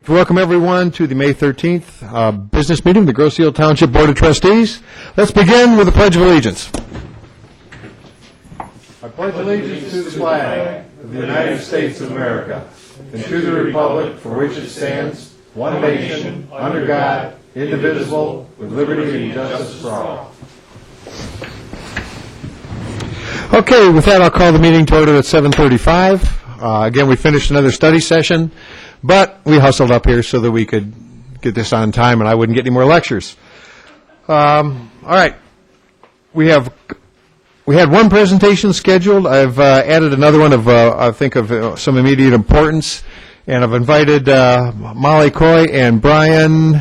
Welcome, everyone, to the May 13th business meeting of the Grosse Ile Township Board of Trustees. Let's begin with the Pledge of Allegiance. I pledge allegiance to the flag of the United States of America and to the republic for which it stands, one nation, under God, indivisible, with liberty and justice for all. Okay, with that, I'll call the meeting to order at 7:35. Again, we finished another study session, but we hustled up here so that we could get this on time and I wouldn't get any more lectures. All right. We had one presentation scheduled. I've added another one of, I think, of some immediate importance, and I've invited Molly Coy and Brian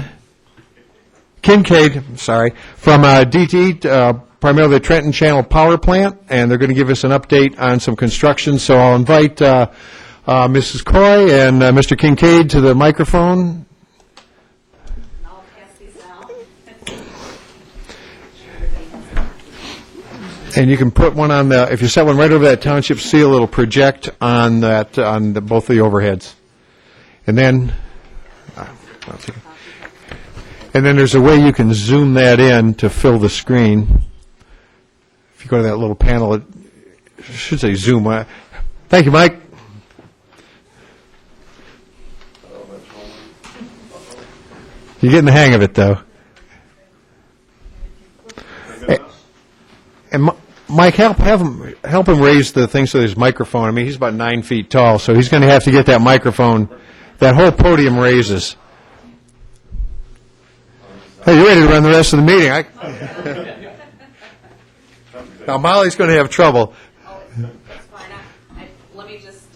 Kincaid, from DT, primarily the Trenton Channel Power Plant, and they're going to give us an update on some construction. So I'll invite Mrs. Coy and Mr. Kincaid to the microphone. I'll pass these out. And you can put one on the, if you set one right over that township seal, it'll project on that, on both of the overheads. And then there's a way you can zoom that in to fill the screen. If you go to that little panel, it should say zoom. Thank you, Mike. You're getting the hang of it, though. And Mike, help him raise the thing so there's microphone. I mean, he's about 9 feet tall, so he's going to have to get that microphone. That whole podium raises. Hey, you're ready to run the rest of the meeting. Now, Molly's going to have trouble. Oh, that's fine. Let me just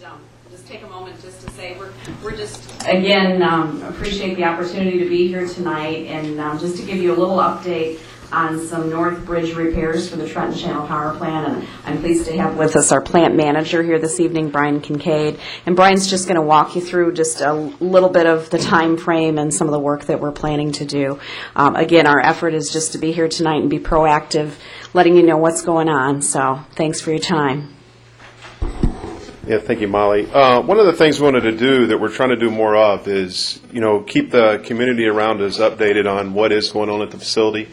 take a moment just to say we're just, again, appreciate the opportunity to be here tonight, and just to give you a little update on some North Bridge repairs for the Trenton Channel Power Plant. And I'm pleased to have with us our plant manager here this evening, Brian Kincaid. And Brian's just going to walk you through just a little bit of the time frame and some of the work that we're planning to do. Again, our effort is just to be here tonight and be proactive, letting you know what's going on. So thanks for your time. Yeah, thank you, Molly. One of the things we wanted to do that we're trying to do more of is, keep the community around us updated on what is going on at the facility.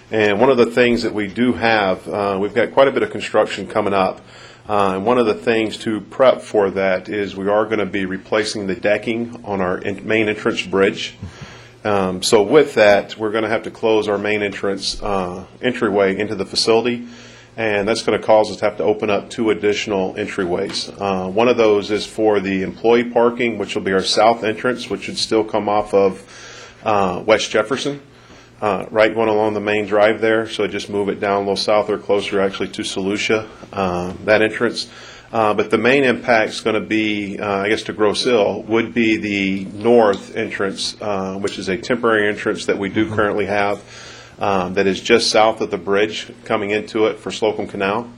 And one of the things that we do have, we've got quite a bit of construction coming up. And one of the things to prep for that is we are going to be replacing the decking on our main entrance bridge. So with that, we're going to have to close our main entrance entryway into the facility. And that's going to cause us to have to open up 2 additional entryways. One of those is for the employee parking, which will be our south entrance, which would still come off of West Jefferson. Right going along the main drive there, so just move it down a little south or closer actually to Solutia, that entrance. But the main impact is going to be, to Grosse Ile, would be the north entrance, which is a temporary entrance that we do currently have, that is just south of the bridge coming into it for Slocum Canal.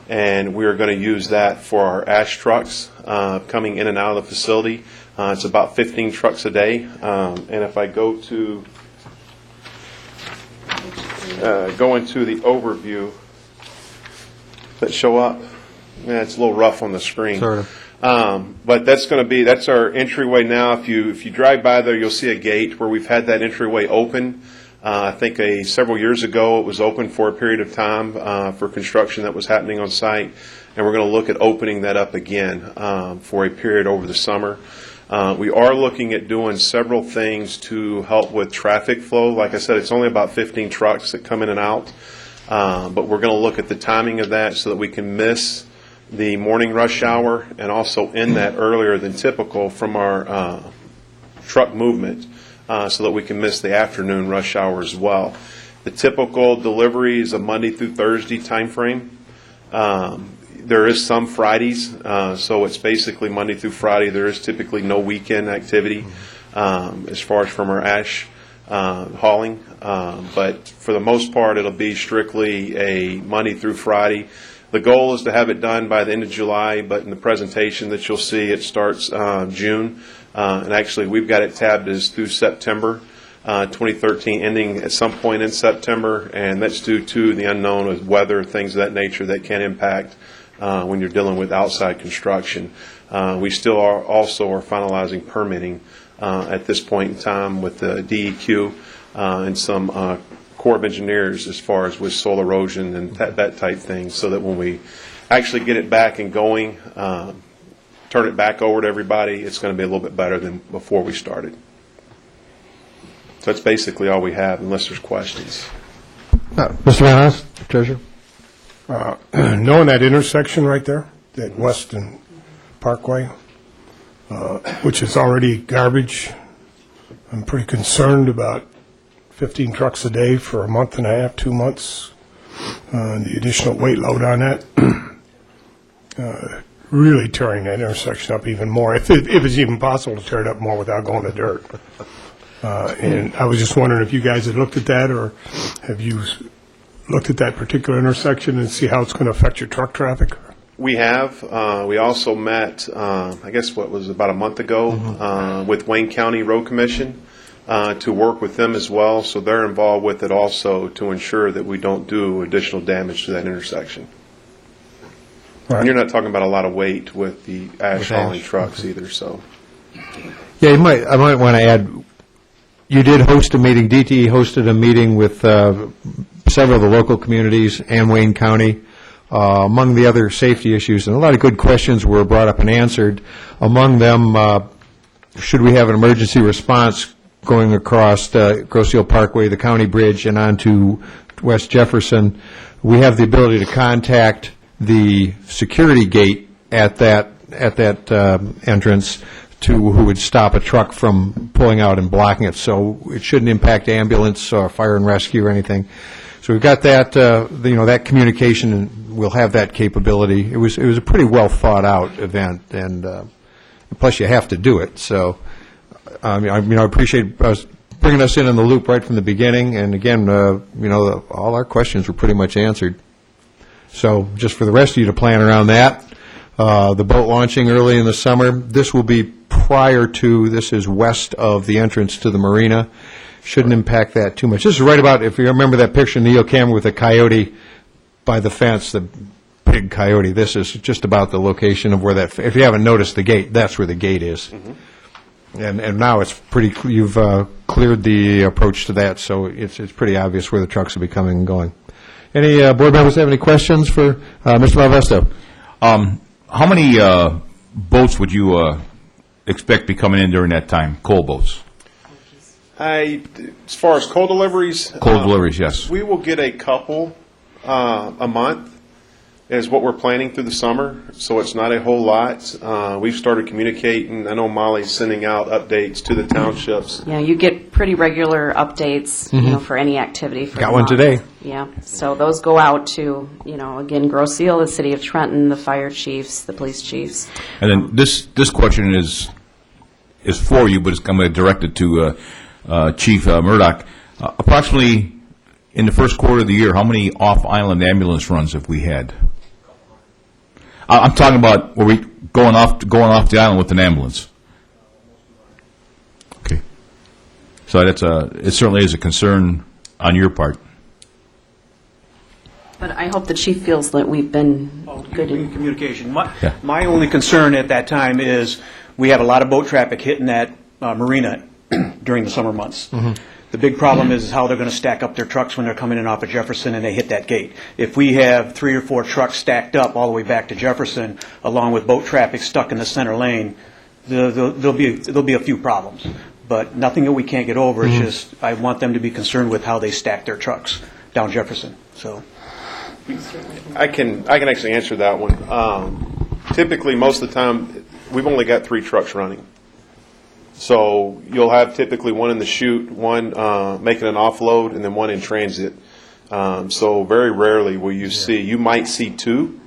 And we are going to use that for our ash trucks coming in and out of the facility. It's about 15 trucks a day. And if I go to go into the overview that show up. Yeah, it's a little rough on the screen. Sort of. But that's our entryway now. If you drive by there, you'll see a gate where we've had that entryway open. I think several years ago it was open for a period of time for construction that was happening on site, and we're going to look at opening that up again for a period over the summer. We are looking at doing several things to help with traffic flow. Like I said, it's only about 15 trucks that come in and out, but we're going to look at the timing of that so that we can miss the morning rush hour and also end that earlier than typical from our truck movement so that we can miss the afternoon rush hour as well. The typical delivery is a Monday through Thursday time frame. There is some Fridays, so it's basically Monday through Friday. There is typically no weekend activity as far as from our ash hauling. But for the most part, it'll be strictly a Monday through Friday. The goal is to have it done by the end of July, but in the presentation that you'll see, it starts June. And actually, we've got it tabbed as through September 2013, ending at some point in September, and that's due to the unknown of weather, things of that nature that can impact when you're dealing with outside construction. We still also are finalizing permitting at this point in time with the DEQ and some Corps of Engineers as far as with soil erosion and that type thing, so that when we actually get it back and going, turn it back over to everybody, it's going to be a little bit better than before we started. So that's basically all we have, unless there's questions. Mr. Van Haas, Treasurer? Knowing that intersection right there, that Weston Parkway, which is already garbage, I'm pretty concerned about 15 trucks a day for a month and a half, 2 months, the additional weight load on that, really tearing that intersection up even more, if it's even possible to tear it up more without going to dirt. And I was just wondering if you guys had looked at that, or have you looked at that particular intersection and see how it's going to affect your truck traffic? We have. We also met, I guess what was about a month ago, with Wayne County Road Commission to work with them as well. So they're involved with it also to ensure that we don't do additional damage to that intersection. Right. And you're not talking about a lot of weight with the ash With hauling ash. trucks either. So Yeah, I might want to add, you did host a meeting, DTE hosted a meeting with several of the local communities and Wayne County, among the other safety issues, and a lot of good questions were brought up and answered. Among them, should we have an emergency response going across Grosse Ile Parkway, the county bridge, and on to West Jefferson? We have the ability to contact the security gate at that entrance who would stop a truck from pulling out and blocking it, so it shouldn't impact ambulance or fire and rescue or anything. So we've got that, that communication, and we'll have that capability. It was a pretty well thought out event, and plus you have to do it. So, I appreciate us bringing us in the loop right from the beginning. And again, all our questions were pretty much answered. So, just for the rest of you to plan around that, the boat launching early in the summer. This will be prior to. This is west of the entrance to the marina. Shouldn't impact that too much. This is right about, if you remember that picture in the camera with the coyote by the fence, the big coyote. This is just about the location of where that, if you haven't noticed the gate, that's where the gate is. And now it's pretty, you've cleared the approach to that, so it's pretty obvious where the trucks will be coming and going. Any board members have any questions for Mr. Malvesto? How many boats would you expect be coming in during that time, coal boats? as far as coal deliveries, Coal deliveries, yes. we will get a couple a month is what we're planning through the summer, so it's not a whole lot. We've started communicating. I know Molly's sending out updates to the townships. Yeah, you get pretty regular updates, for any activity. For Got the one month. today. Yeah, so those go out to, again, Grosse Ile, the city of Trenton, the fire chiefs, the police chiefs. And then this question is for you, but I'm going to direct it to Chief Murdoch. Approximately in the first quarter of the year, how many off-island ambulance runs have we had? I'm talking about were we going off the island with an ambulance? Okay, so it certainly is a concern on your part. But I hope the chief feels that we've been good in communication. Yeah. My only concern at that time is we have a lot of boat traffic hitting that marina during the summer months. The big problem is how they're going to stack up their trucks when they're coming in off of Jefferson and they hit that gate. If we have 3 or 4 trucks stacked up all the way back to Jefferson, along with boat traffic stuck in the center lane, there'll be a few problems. But nothing that we can't get over. It's just I want them to be concerned with how they stack their trucks down Jefferson. So. I can actually answer that one. Typically, most of the time, we've only got 3 trucks running. So you'll have typically one in the chute, one making an offload, and then one in transit. So very rarely will you see, you might see 2,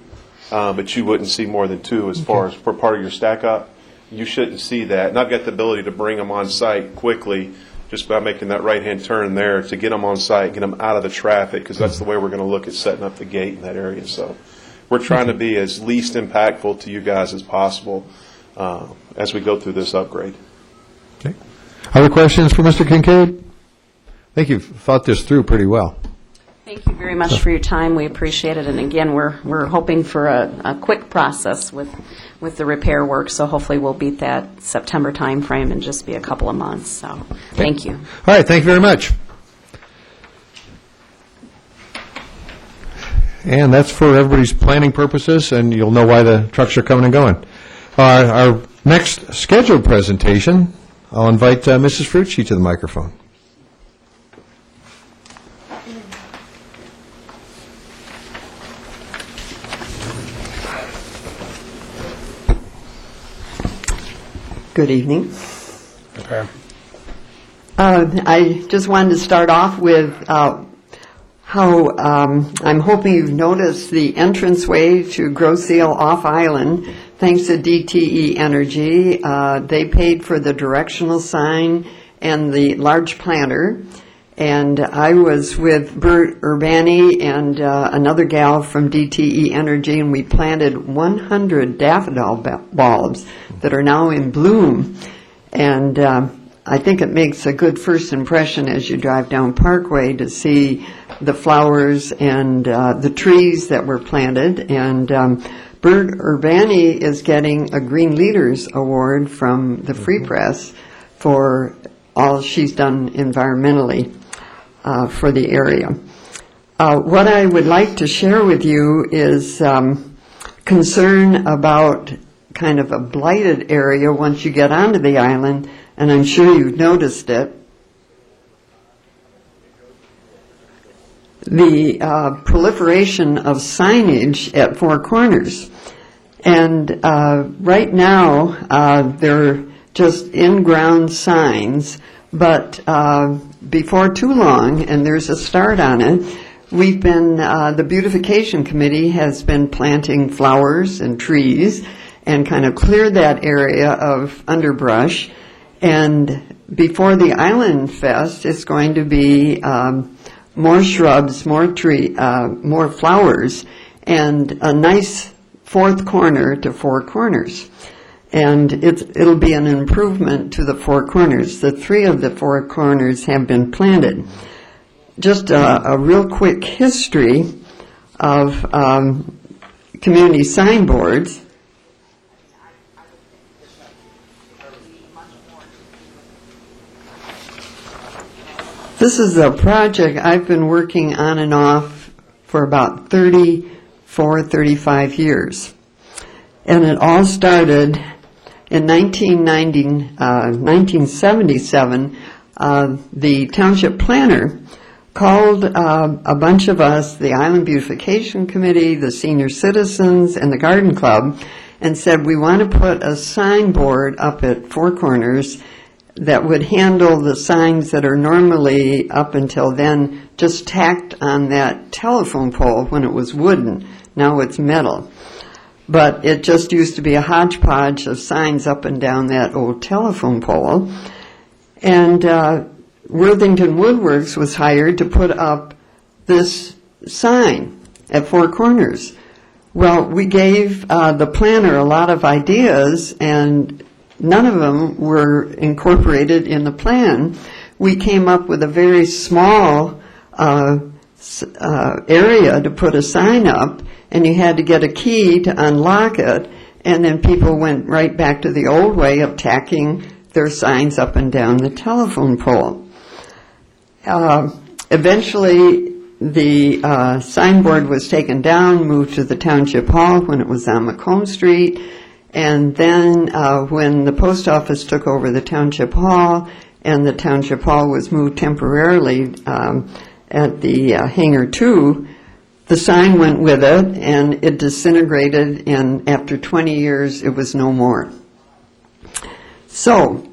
but you wouldn't see more than 2 as far as for part of your stack up. You shouldn't see that. And I've got the ability to bring them on site quickly just by making that right-hand turn there to get them on site, get them out of the traffic, because that's the way we're going to look at setting up the gate in that area. So we're trying to be as least impactful to you guys as possible as we go through this upgrade. Okay. Other questions for Mr. Kincaid? I think you've thought this through pretty well. Thank you very much for your time. We appreciate it. And again, we're hoping for a quick process with the repair work, so hopefully we'll beat that September timeframe and just be a couple of months. So thank you. All right, thank you very much. And that's for everybody's planning purposes, and you'll know why the trucks are coming and going. Our next scheduled presentation, I'll invite Mrs. Frucci to the microphone. Good evening. Okay. I just wanted to start off with how I'm hoping you've noticed the entranceway to Grosse Seal off island, thanks to DTE Energy. They paid for the directional sign and the large planter. And I was with Bert Urbani and another gal from DTE Energy, and we planted 100 daffodil bulbs that are now in bloom. And I think it makes a good first impression as you drive down Parkway to see the flowers and the trees that were planted. And Bert Urbani is getting a Green Leaders Award from the Free Press for all she's done environmentally for the area. What I would like to share with you is concern about kind of a blighted area once you get onto the island, and I'm sure you've noticed it. The proliferation of signage at Four Corners. And right now, they're just in-ground signs, but before too long, and there's a start on it, we've been, the beautification committee has been planting flowers and trees and kind of cleared that area of underbrush. And before the Island Fest, it's going to be more shrubs, more flowers, and a nice fourth corner to Four Corners. And it'll be an improvement to the Four Corners. The three of the Four Corners have been planted. Just a real quick history of community signboards. This is a project I've been working on and off for about 35 years. And it all started in 1977. The township planner called a bunch of us, the Island Beautification Committee, the senior citizens, and the garden club, and said, we want to put a signboard up at Four Corners that would handle the signs that are normally, up until then, just tacked on that telephone pole when it was wooden. Now it's metal. But it just used to be a hodgepodge of signs up and down that old telephone pole. And Worthington Woodworks was hired to put up this sign at Four Corners. Well, we gave the planner a lot of ideas, and none of them were incorporated in the plan. We came up with a very small area to put a sign up, and you had to get a key to unlock it, and then people went right back to the old way of tacking their signs up and down the telephone pole. Eventually, the signboard was taken down, moved to the Township Hall when it was on Macomb Street, and then when the post office took over the Township Hall, and the Township Hall was moved temporarily at the Hangar 2, the sign went with it, and it disintegrated, and after 20 years, it was no more. So,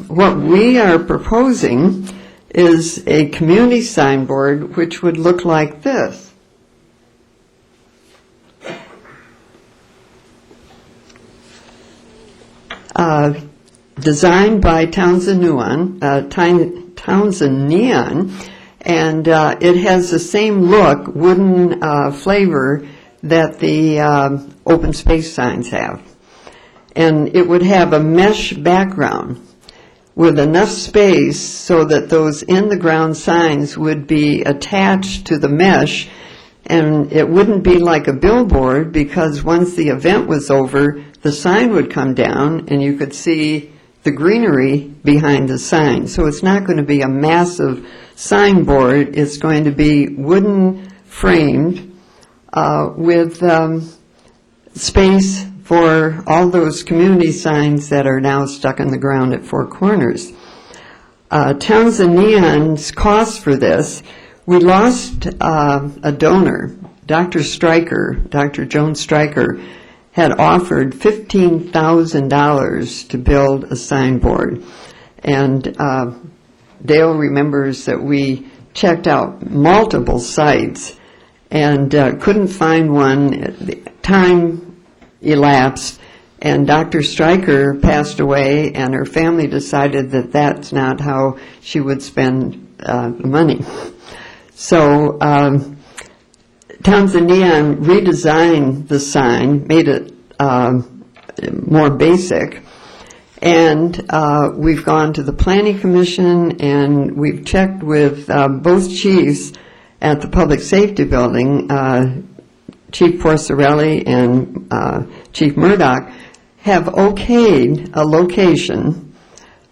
what we are proposing is a community signboard which would look like this. Designed by Townsend Neon, and it has the same look, wooden flavor that the open space signs have. And it would have a mesh background. with enough space so that those in-the-ground signs would be attached to the mesh, and it wouldn't be like a billboard, because once the event was over, the sign would come down and you could see the greenery behind the sign. So it's not going to be a massive signboard. It's going to be wooden framed with space for all those community signs that are now stuck in the ground at Four Corners. Townsend Neon's cost for this, we lost a donor, Dr. Joan Stryker, had offered $15,000 to build a signboard. And Dale remembers that we checked out multiple sites and couldn't find one. Time elapsed, and Dr. Stryker passed away, and her family decided that that's not how she would spend money. So Townsend Neon redesigned the sign, made it more basic, and we've gone to the Planning Commission, and we've checked with both chiefs at the Public Safety Building, Chief Porcerelli and Chief Murdoch, have okayed a location.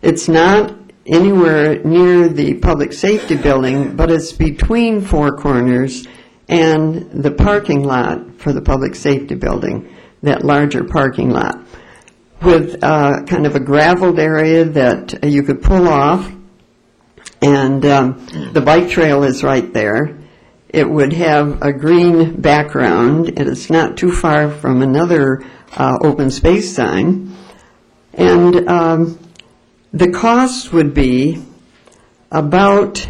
It's not anywhere near the Public Safety Building, but it's between Four Corners and the parking lot for the Public Safety Building, that larger parking lot, with kind of a graveled area that you could pull off, and the bike trail is right there. It would have a green background, and it's not too far from another open space sign. And the cost would be about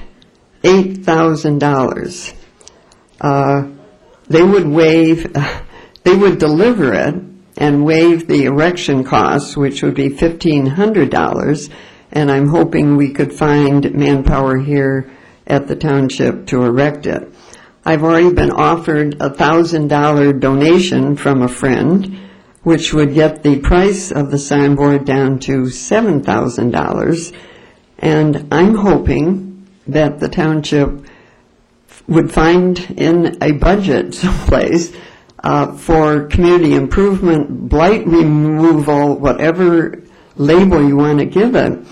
$8,000. They would deliver it and waive the erection costs, which would be $1,500, and I'm hoping we could find manpower here at the township to erect it. I've already been offered a $1,000 donation from a friend, which would get the price of the signboard down to $7,000, and I'm hoping that the township would find in a budget someplace for community improvement, blight removal, whatever label you want to give it,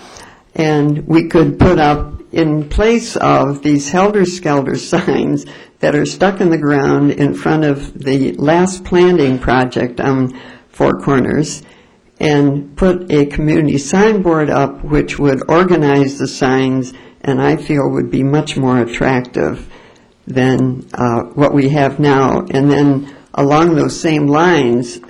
and we could put up, in place of these helter-skelter signs that are stuck in the ground in front of the last planting project on Four Corners, and put a community signboard up which would organize the signs, and I feel would be much more attractive than what we have now. And then along those same lines,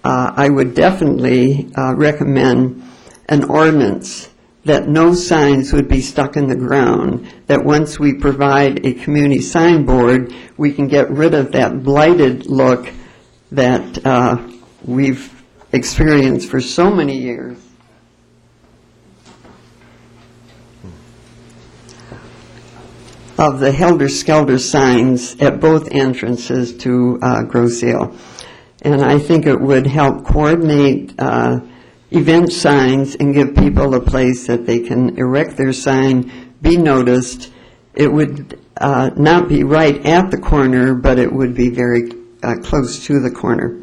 I would definitely recommend an ordinance that no signs would be stuck in the ground, that once we provide a community signboard, we can get rid of that blighted look that we've experienced for so many years. Of the helter-skelter signs at both entrances to Grosse Ile. And I think it would help coordinate event signs and give people a place that they can erect their sign, be noticed. It would not be right at the corner, but it would be very close to the corner.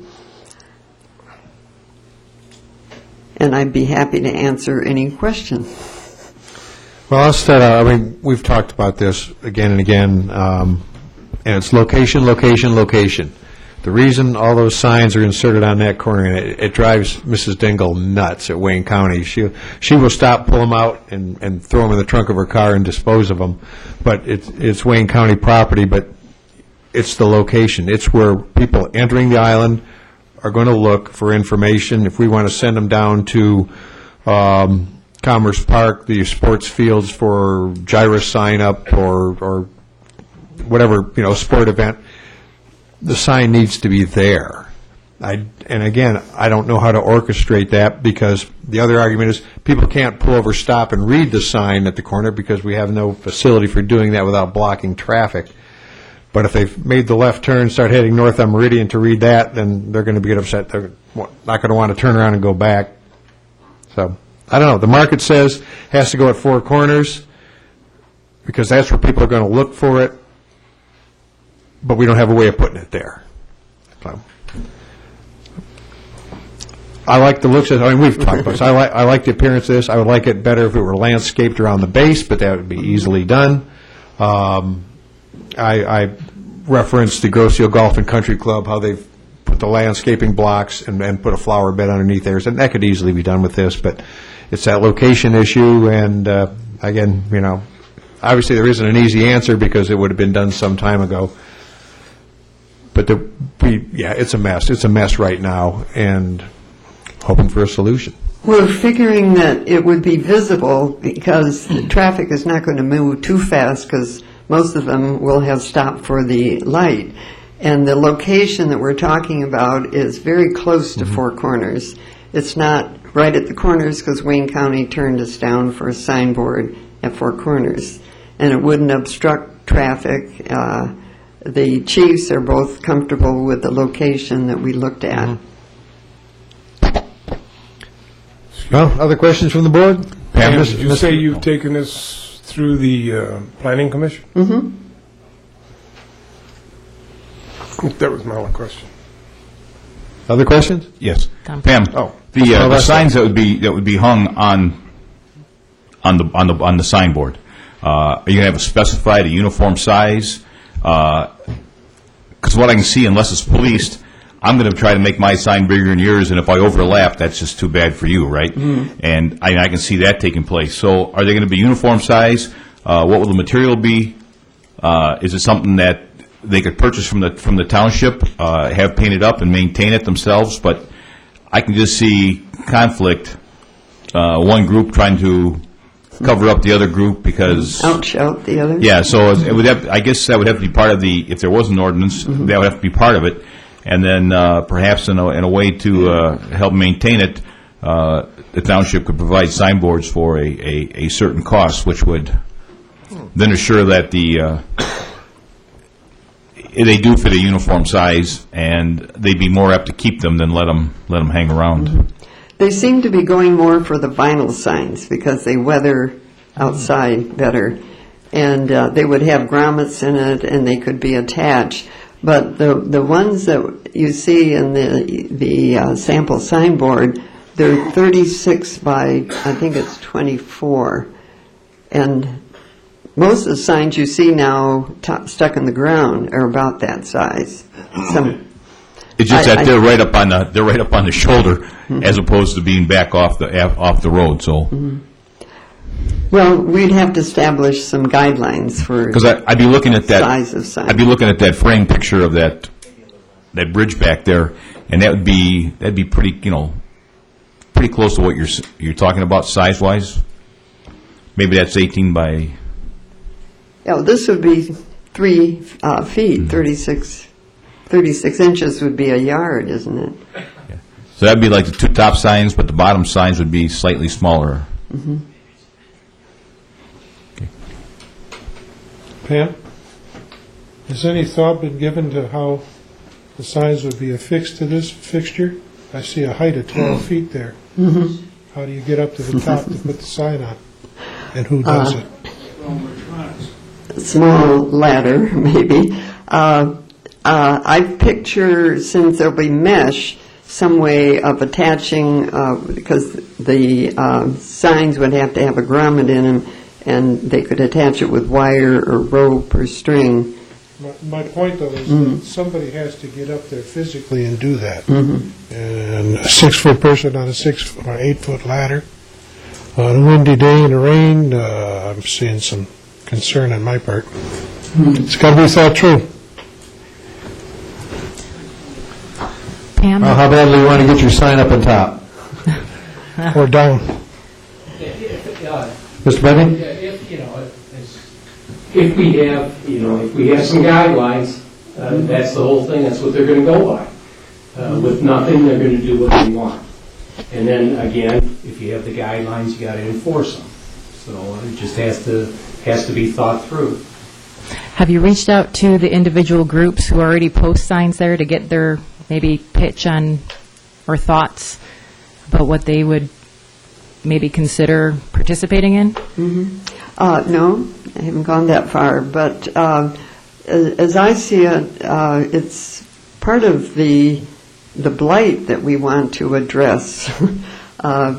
And I'd be happy to answer any questions. Well, I'll start out. I mean, we've talked about this again and again, and it's location, location, location. The reason all those signs are inserted on that corner, and it drives Mrs. Dingle nuts at Wayne County. She will stop, pull them out, and throw them in the trunk of her car and dispose of them. But it's Wayne County property, but it's the location. It's where people entering the island are going to look for information. If we want to send them down to Commerce Park, the sports fields for gyrus sign up or whatever, sport event, the sign needs to be there. And again, I don't know how to orchestrate that, because the other argument is people can't pull over, stop, and read the sign at the corner because we have no facility for doing that without blocking traffic. But if they've made the left turn, start heading north on Meridian to read that, then they're going to get upset. They're not going to want to turn around and go back. So I don't know, the market says has to go at Four Corners, because that's where people are going to look for it, but we don't have a way of putting it there. So, I like the looks of, I mean, we've talked about this, I like the appearance of this, I would like it better if it were landscaped around the base, but that would be easily done. I referenced the Grosse Ile Golf and Country Club, how they've put the landscaping blocks and put a flower bed underneath theirs, and that could easily be done with this, but it's that location issue, and again, you know, obviously there isn't an easy answer because it would have been done some time ago. But it's a mess. It's a mess right now, and hoping for a solution. We're figuring that it would be visible because the traffic is not going to move too fast because most of them will have stopped for the light. And the location that we're talking about is very close to Four Corners. It's not right at the corners because Wayne County turned us down for a signboard at Four Corners. And it wouldn't obstruct traffic. The chiefs are both comfortable with the location that we looked at. Well, other questions from the board? Pam, did you say you've taken this through the Planning Commission? Mm-hmm. That was my only question. Other questions? Yes. Oh. The signs that would be hung on the signboard, are you going to have a specified, a uniform size? Because what I can see, unless it's policed, I'm going to try to make my sign bigger than yours, and if I overlap, that's just too bad for you, right? Mm-hmm. And I can see that taking place. So are they going to be uniform size? What will the material be? Is it something that they could purchase from the township, have painted up and maintain it themselves? But I can just see conflict, one group trying to cover up the other group because... Outshout the other? Yeah, so it would have, I guess that would have to be part of the, if there was an ordinance, that would have to be part of it. And then perhaps in a way to help maintain it, the township could provide signboards for a certain cost, which would then assure that they do fit a uniform size, and they'd be more apt to keep them than let them hang around. Mm-hmm. They seem to be going more for the vinyl signs because they weather outside better, and they would have grommets in it, and they could be attached. But the ones that you see in the sample signboard, they're 36 by, I think it's 24, and most of the signs you see now stuck in the ground are about that size. It's just that they're right up on the shoulder, mm-hmm. as opposed to being back off the road. So, mm-hmm. Well, we'd have to establish some guidelines for because I'd be looking at that size of sign. I'd be looking at that frame picture of that bridge back there, and that'd be pretty pretty close to what you're talking about size wise. Maybe that's 18 by. Yeah, this would be 3 feet, 36 inches would be a yard, isn't it? Yeah. So that'd be like the two top signs, but the bottom signs would be slightly smaller. Mm-hmm. Okay. Pam, has any thought been given to how the signs would be affixed to this fixture? I see a height of 12 feet there. Mm-hmm. How do you get up to the top to put the sign on? And who does it? Small ladder, maybe. I picture, since there'll be mesh, some way of attaching, because the signs would have to have a grommet in them, and they could attach it with wire or rope or string. My point, though, is that somebody has to get up there physically and do that. Mm-hmm. And a 6-foot person on a 6 or 8-foot ladder. On a windy day in the rain, I'm seeing some concern on my part. It's got to be thought through. Pam? How badly do you want to get your sign up on top? Or down. Mr. Benning? If we have some guidelines, that's the whole thing, that's what they're going to go by. With nothing, they're going to do what they want. And then, again, if you have the guidelines, you got to enforce them. So it just has to be thought through. Have you reached out to the individual groups who already post signs there to get their maybe pitch on or thoughts about what they would maybe consider participating in? No, I haven't gone that far, but as I see it, it's part of the blight that we want to address,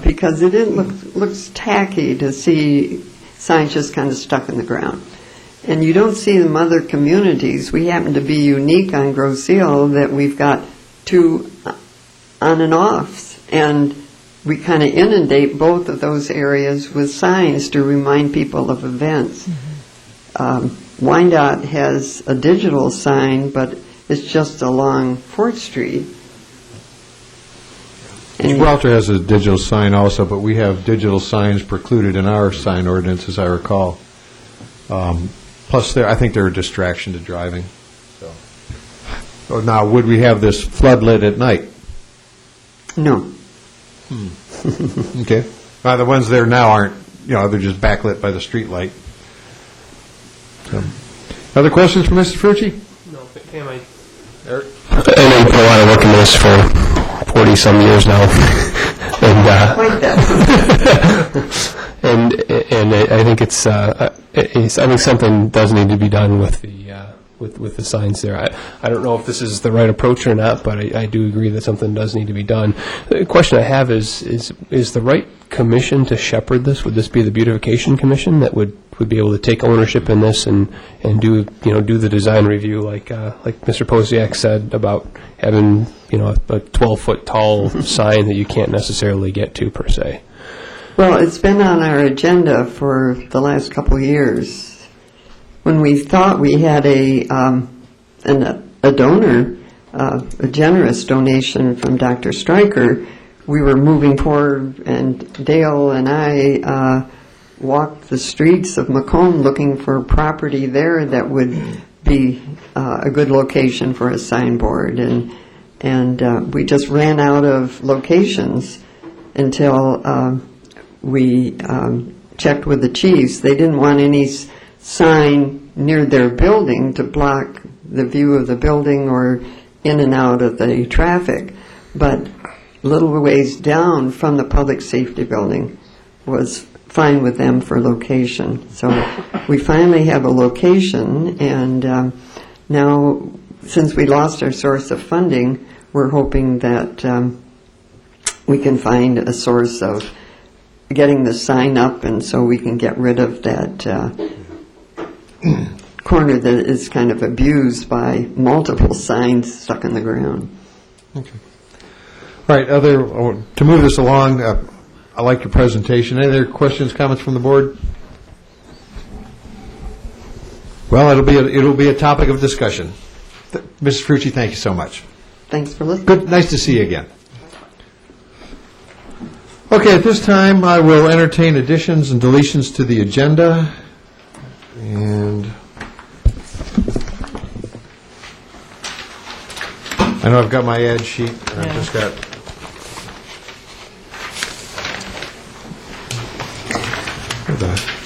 because looks tacky to see signs just kind of stuck in the ground. And you don't see them other communities. We happen to be unique on Grosse Ile that we've got 2 on and offs, and we kind of inundate both of those areas with signs to remind people of events. Wyandotte has a digital sign, but it's just along 4th Street. And Gibraltar has a digital sign also, but we have digital signs precluded in our sign ordinance, as I recall. Plus, I think they're a distraction to driving. So now, would we have this floodlit at night? No. Okay. The ones there now aren't, they're just backlit by the street light. So. Other questions for Mr. Frucci? No, am I? Eric? I know you put a lot of work into this for 40-some years now. And, Quite that. and I think I think something does need to be done with the signs there. I don't know if this is the right approach or not, but I do agree that something does need to be done. The question I have is the right commission to shepherd this? Would this be the beautification commission that would be able to take ownership in this and do the design review like Mr. Posiak said about having a 12-foot tall sign that you can't necessarily get to per se? Well, it's been on our agenda for the last couple of years. When we thought we had a donor, a generous donation from Dr. Stryker, we were moving forward, and Dale and I walked the streets of Macomb looking for property there that would be a good location for a signboard, and we just ran out of locations until we checked with the chiefs. They didn't want any sign near their building to block the view of the building or in and out of the traffic, but little ways down from the public safety building was fine with them for location. So we finally have a location, and now, since we lost our source of funding, we're hoping that we can find a source of getting the sign up, and so we can get rid of that corner that is kind of abused by multiple signs stuck in the ground. Okay. All right, to move this along, I like your presentation. Any other questions, comments from the board? Well, it'll be a topic of discussion. Mrs. Frucci, thank you so much. Thanks for listening. Good, nice to see you again. Okay, at this time, I will entertain additions and deletions to the agenda. And I know I've got my ad sheet. I've just got...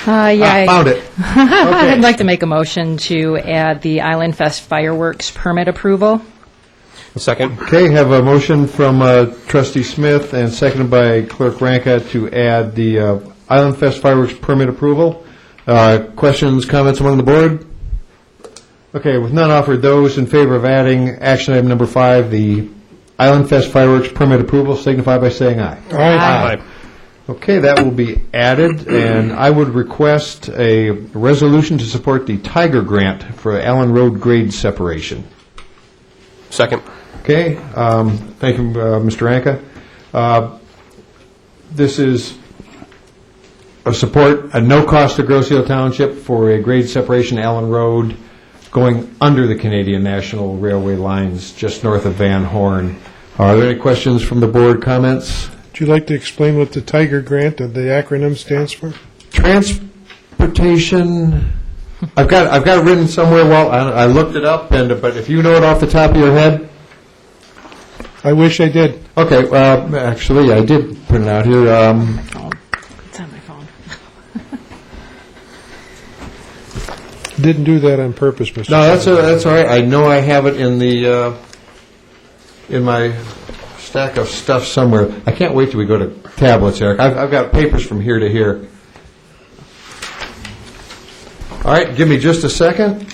I found it. I'd like to make a motion to add the Island Fest fireworks permit approval. Second. Okay, have a motion from Trustee Smith and seconded by Clerk Ranka to add the Island Fest fireworks permit approval. Questions, comments among the board? Okay, with none offered, those in favor of adding action item number 5, the Island Fest fireworks permit approval, signify by saying aye. Aye. Okay, that will be added, and I would request a resolution to support the Tiger Grant for Allen Road grade separation. Second. Okay, thank you, Mr. Anka. This is a support, a no cost to Grosse Ile Township for a grade separation Allen Road going under the Canadian National Railway lines just north of Van Horn. Are there any questions from the board, comments? Would you like to explain what the Tiger Grant, the acronym, stands for? Transportation, I've got it written somewhere. Well, I looked it up, but if you know it off the top of your head. I wish I did. Okay, actually, I did print it out here. It's on my phone. Didn't do that on purpose, Mr. No, that's all right. I know I have it in the in my stack of stuff somewhere. I can't wait till we go to tablets, Eric. I've got papers from here to here. All right, give me just a second.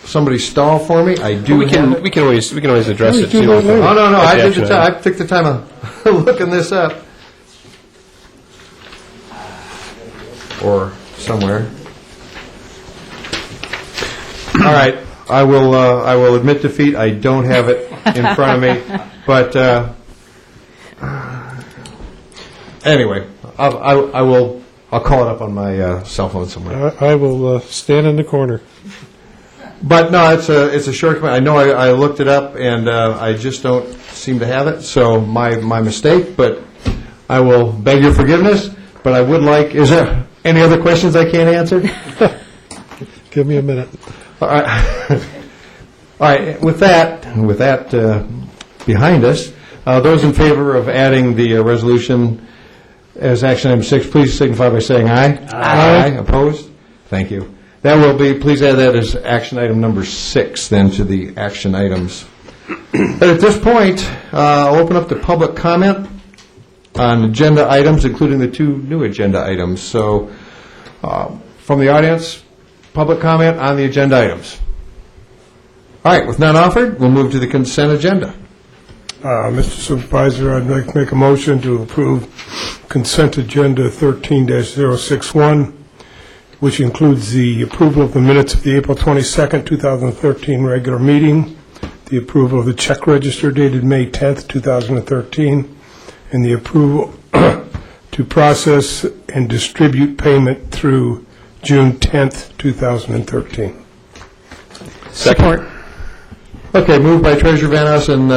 Somebody stall for me. I do. We can always address it. do that later. Oh, no, At I the did action the time. item. I took the time of looking this up. Or somewhere. All right, I will admit defeat. I don't have it in front of me, but anyway, I'll call it up on my cell phone somewhere. I will stand in the corner. But no, it's a short comment. I know I looked it up, and I just don't seem to have it, so my mistake, but I will beg your forgiveness, but I would like, is there any other questions I can't answer? Give me a minute. All right. All right, with that behind us, those in favor of adding the resolution as action item 6, please signify by saying aye. Aye. Opposed? Thank you. That will be, please add that as action item number 6 then to the action items. But at this point, I'll open up to public comment on agenda items, including the 2 new agenda items. So from the audience, public comment on the agenda items. All right, with none offered, we'll move to the consent agenda. Mr. Supervisor, I'd like to make a motion to approve consent agenda 13-061, which includes the approval of the minutes of the April 22nd, 2013 regular meeting, the approval of the check register dated May 10th, 2013, and the approval to process and distribute payment through June 10th, 2013. Support. Okay, moved by Treasurer Van Ossen,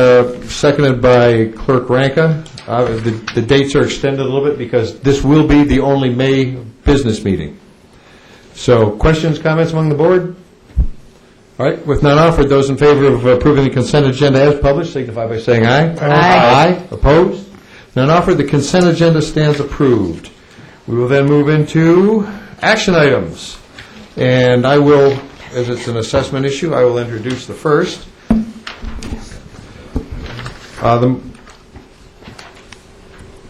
seconded by Clerk Ranka. The dates are extended a little bit because this will be the only May business meeting. So, questions, comments among the board? All right, with none offered, those in favor of approving the consent agenda as published signify by saying aye. Aye. Opposed? None offered, the consent agenda stands approved. We will then move into action items. And I will, as it's an assessment issue, I will introduce the first.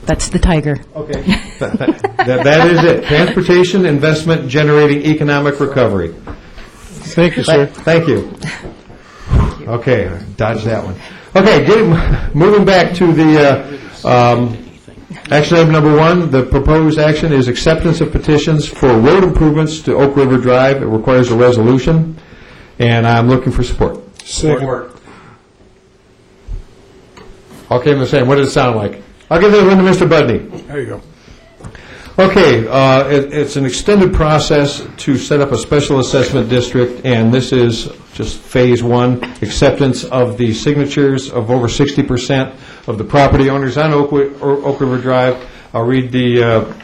That's the tiger. Okay. That is it. Transportation investment generating economic recovery. Thank you, sir. Thank you. Okay, dodge that one. Okay, moving back to the action item number 1. The proposed action is acceptance of petitions for road improvements to Oak River Drive. It requires a resolution, and I'm looking for support. Second. Okay, I'm saying, what does it sound like? I'll give that one to Mr. Budney. There you go. Okay, it's an extended process to set up a special assessment district, and this is just phase 1, acceptance of the signatures of over 60% of the property owners on Oak River Drive. I'll read the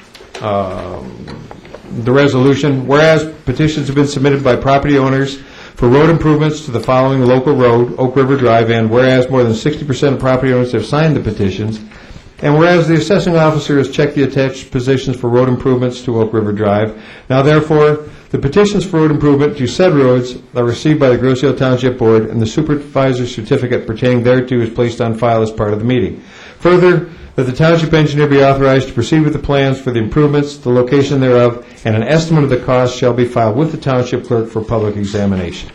resolution. Whereas petitions have been submitted by property owners for road improvements to the following local road, Oak River Drive, and whereas more than 60% of property owners have signed the petitions, and whereas the assessing officer has checked the attached positions for road improvements to Oak River Drive, now therefore, the petitions for road improvement to said roads are received by the Grosse Ile Township Board, and the supervisor's certificate pertaining thereto is placed on file as part of the meeting. Further, that the township engineer be authorized to proceed with the plans for the improvements, the location thereof, and an estimate of the cost shall be filed with the township clerk for public examination.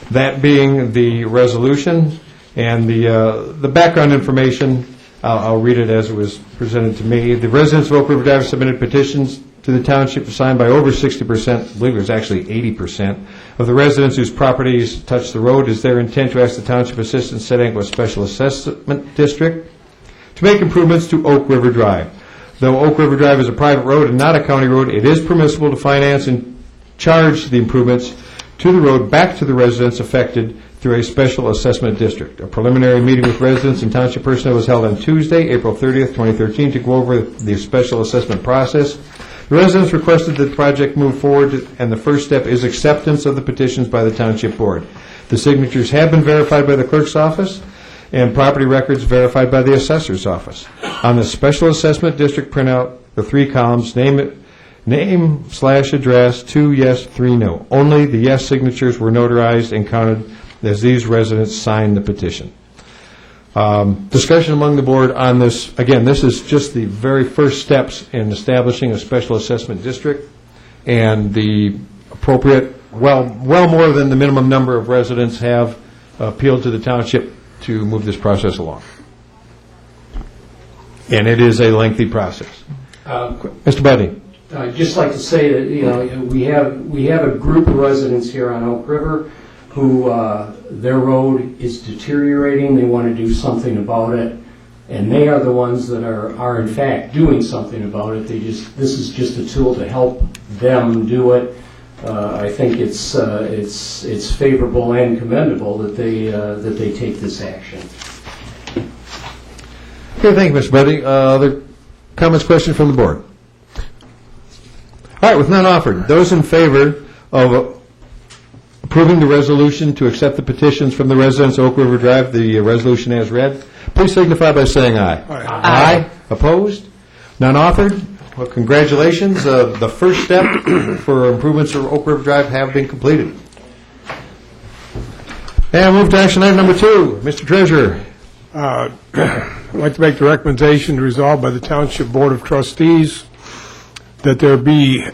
That being the resolution and the background information, I'll read it as it was presented to me. The residents of Oak River Drive submitted petitions to the township signed by over 60%, I believe it was actually 80%, of the residents whose properties touch the road. Is their intent to ask the township assistant setting up a special assessment district to make improvements to Oak River Drive. Though Oak River Drive is a private road and not a county road, it is permissible to finance and charge the improvements to the road back to the residents affected through a special assessment district. A preliminary meeting with residents and township personnel was held on Tuesday, April 30th, 2013, to go over the special assessment process. The residents requested that the project move forward, and the first step is acceptance of the petitions by the township board. The signatures have been verified by the clerk's office, and property records verified by the assessor's office. On the special assessment district printout, the 3 columns, name/address, 2 yes, 3 no. Only the yes signatures were notarized and counted as these residents signed the petition. Discussion among the board on this. Again, this is just the very first steps in establishing a special assessment district, and the appropriate, well more than the minimum number of residents have appealed to the township to move this process along. And it is a lengthy process. Mr. Budney. I'd just like to say that, we have a group of residents here on Oak River who, their road is deteriorating, they want to do something about it, and they are the ones that are in fact doing something about it. This is just a tool to help them do it. I think it's favorable and commendable that they take this action. Okay, thank you, Mr. Buddy. Other comments, questions from the board? All right, with none offered, those in favor of approving the resolution to accept the petitions from the residents of Oak River Drive, the resolution as read, please signify by saying aye. Aye. Opposed? None offered? Well, congratulations. The first step for improvements of Oak River Drive have been completed. And move to action item number 2. Mr. Treasurer. I'd like to make the recommendation to resolve by the Township Board of Trustees that there be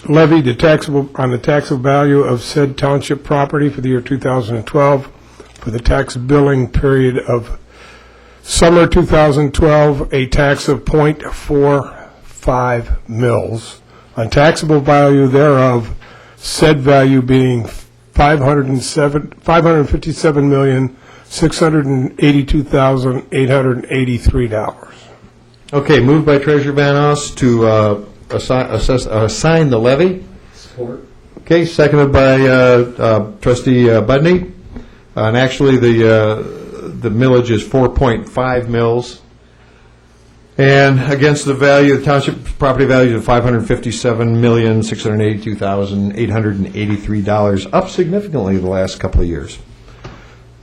levied on the taxable value of said township property for the year 2012 for the tax billing period of summer 2012, a tax of .45 mils on taxable value thereof, said value being $557,682,883. Okay, moved by Treasurer Van Oss to assign the levy. Support. Okay, seconded by Trustee Budney. And actually, the millage is 4.5 mils. And against the value, the township property value of $557,682,883, up significantly the last couple of years.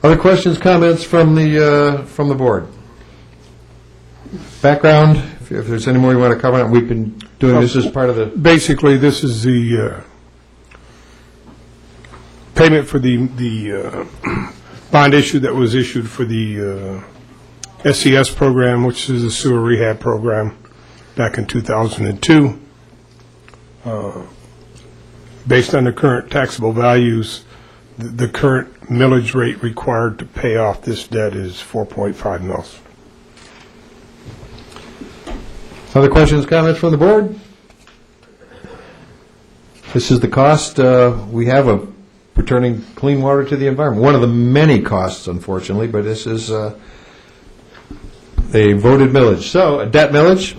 Other questions, comments from the board? Background, if there's any more you want to cover, we've been doing this as part of the... Basically, this is the payment for the bond issue that was issued for the SES program, which is a sewer rehab program, back in 2002. Based on the current taxable values, the current millage rate required to pay off this debt is 4.5 mils. Other questions, comments from the board? This is the cost we have of returning clean water to the environment. One of the many costs, unfortunately, but this is a voted millage. So, a debt millage.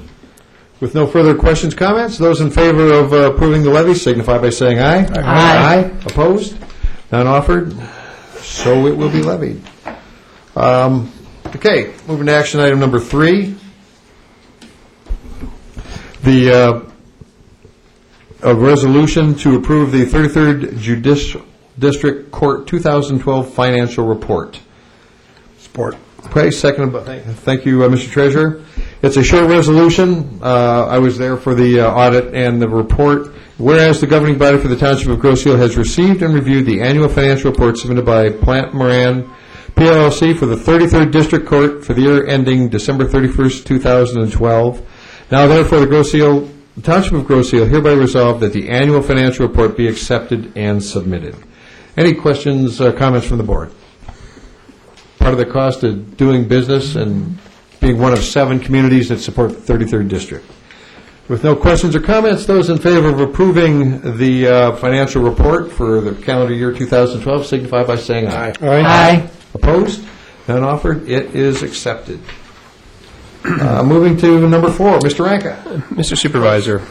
With no further questions, comments, those in favor of approving the levy signify by saying aye. Aye. Opposed? None offered? So it will be levied. Okay, moving to action item number 3. A resolution to approve the 33rd Judicial District Court 2012 financial report. Support. Okay, second. Thank you, Mr. Treasurer. It's a short resolution. I was there for the audit and the report. Whereas the governing body for the Township of Grosse Ile has received and reviewed the annual financial report submitted by Plant Moran PLLC for the 33rd District Court for the year ending December 31st, 2012. Now, therefore, the Township of Grosse Ile hereby resolved that the annual financial report be accepted and submitted. Any questions or comments from the board? Part of the cost of doing business and being one of 7 communities that support the 33rd District. With no questions or comments, those in favor of approving the financial report for the calendar year 2012 signify by saying aye. Aye. Opposed? None offered. It is accepted. Moving to number 4, Mr. Ranka. Mr. Supervisor,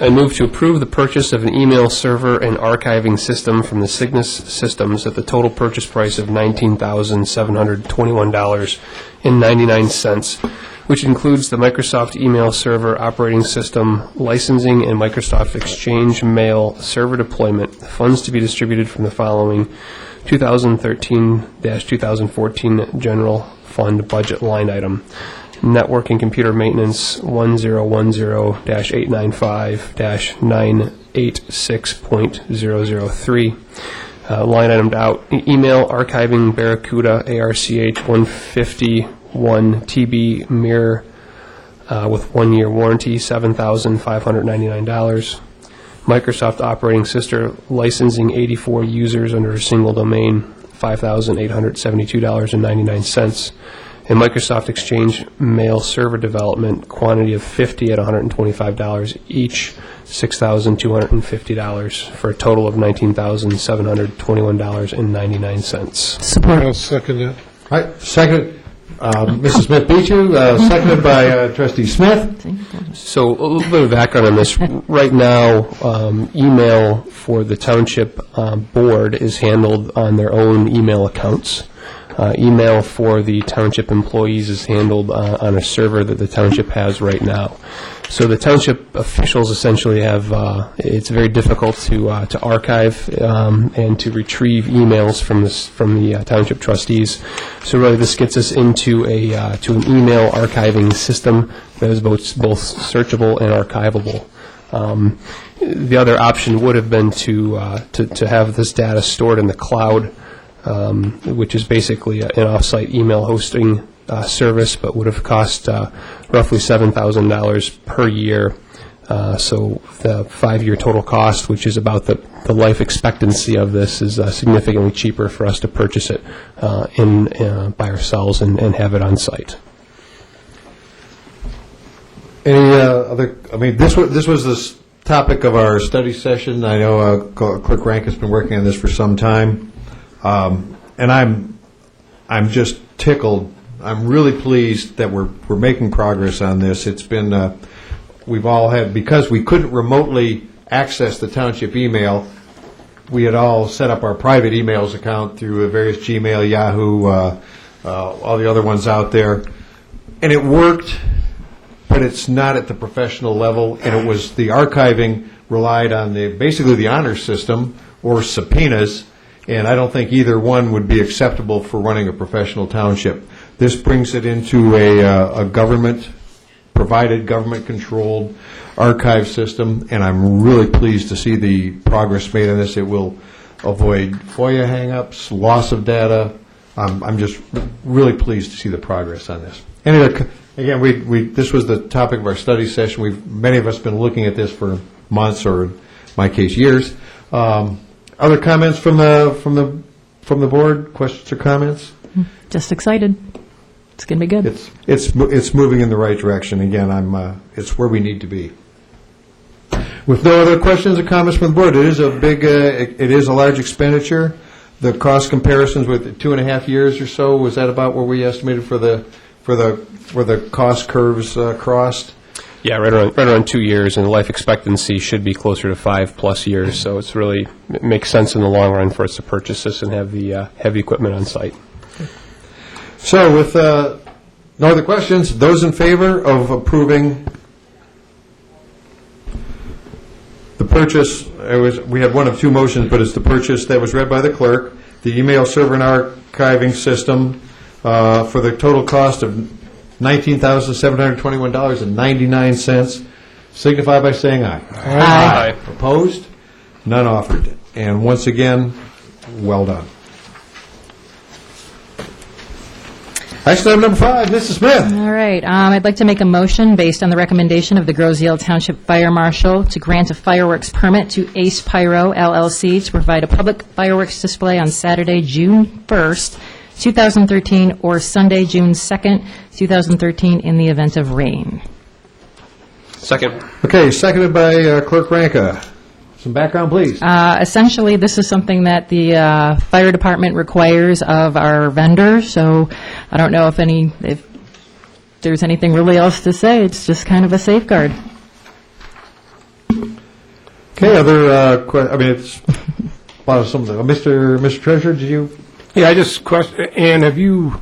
I move to approve the purchase of an email server and archiving system from the Cygnus Systems at the total purchase price of $19,721.99, which includes the Microsoft email server operating system, licensing, and Microsoft Exchange mail server deployment. Funds to be distributed from the following 2013-2014 general fund budget line item. Network and computer maintenance 1010-895-986.003. line itemed out. Email archiving Barracuda ARCH 151 TB mirror with 1-year warranty, $7,599. Microsoft operating system licensing 84 users under a single domain, $5,872.99. And Microsoft Exchange mail server development, quantity of 50 at $125 each, $6,250, for a total of $19,721.99. Support. I'll second that. All right, second, Mrs. Smith beat you, seconded by trustee Smith. So a little bit of background on this. Right now, email for the township board is handled on their own email accounts. Email for the township employees is handled on a server that the township has right now. So the township officials essentially have, it's very difficult to archive and to retrieve emails from the township trustees. So really this gets us into to an email archiving system that is both searchable and archivable. The other option would have been to have this data stored in the cloud, which is basically an off-site email hosting service, but would have cost roughly $7,000 per year. So the 5-year total cost, which is about the life expectancy of this, is significantly cheaper for us to purchase it by ourselves and have it on site. Any other, I mean, this was the topic of our study session. I know Clerk Rank has been working on this for some time. And I'm just tickled. I'm really pleased that we're making progress on this. It's been we've all had, because we couldn't remotely access the township email, we had all set up our private emails account through various Gmail, Yahoo, all the other ones out there, and it worked, but it's not at the professional level. And it was the archiving relied on basically the honor system or subpoenas. And I don't think either one would be acceptable for running a professional township. This brings it into a government-provided, government-controlled archive system, and I'm really pleased to see the progress made on this. It will avoid FOIA hang-ups, loss of data. I'm just really pleased to see the progress on this. Anyway, again, this was the topic of our study session. Many of us have been looking at this for months, or in my case, years. Other comments from the board? Questions or comments? Just excited. It's going to be good. It's moving in the right direction. Again, it's where we need to be. With no other questions or comments from the board, it is a large expenditure. The cost comparisons with 2.5 years or so, was that about where we estimated for the cost curves crossed? Yeah, right around 2 years, and the life expectancy should be closer to 5+ years. So it makes sense in the long run for us to purchase this and have the heavy equipment on site. So with no other questions, those in favor of approving the purchase, we had one of two motions, but it's the purchase that was read by the clerk, the email server and archiving system for the total cost of $19,721.99, signify by saying aye. Aye. Opposed? None offered. And once again, well done. Action item number 5, Mrs. Smith. All right. I'd like to make a motion based on the recommendation of the Grosse-Ile Township Fire Marshal to grant a fireworks permit to Ace Pyro LLC to provide a public fireworks display on Saturday, June 1st, 2013, or Sunday, June 2nd, 2013, in the event of rain. Second. Okay, seconded by Clerk Ranka. Some background, please. Essentially, this is something that the fire department requires of our vendor, so I don't know if there's anything really else to say. It's just kind of a safeguard. Okay, other it's a lot of something. Mr. Treasurer, did you? Yeah, I just question, Ann, have you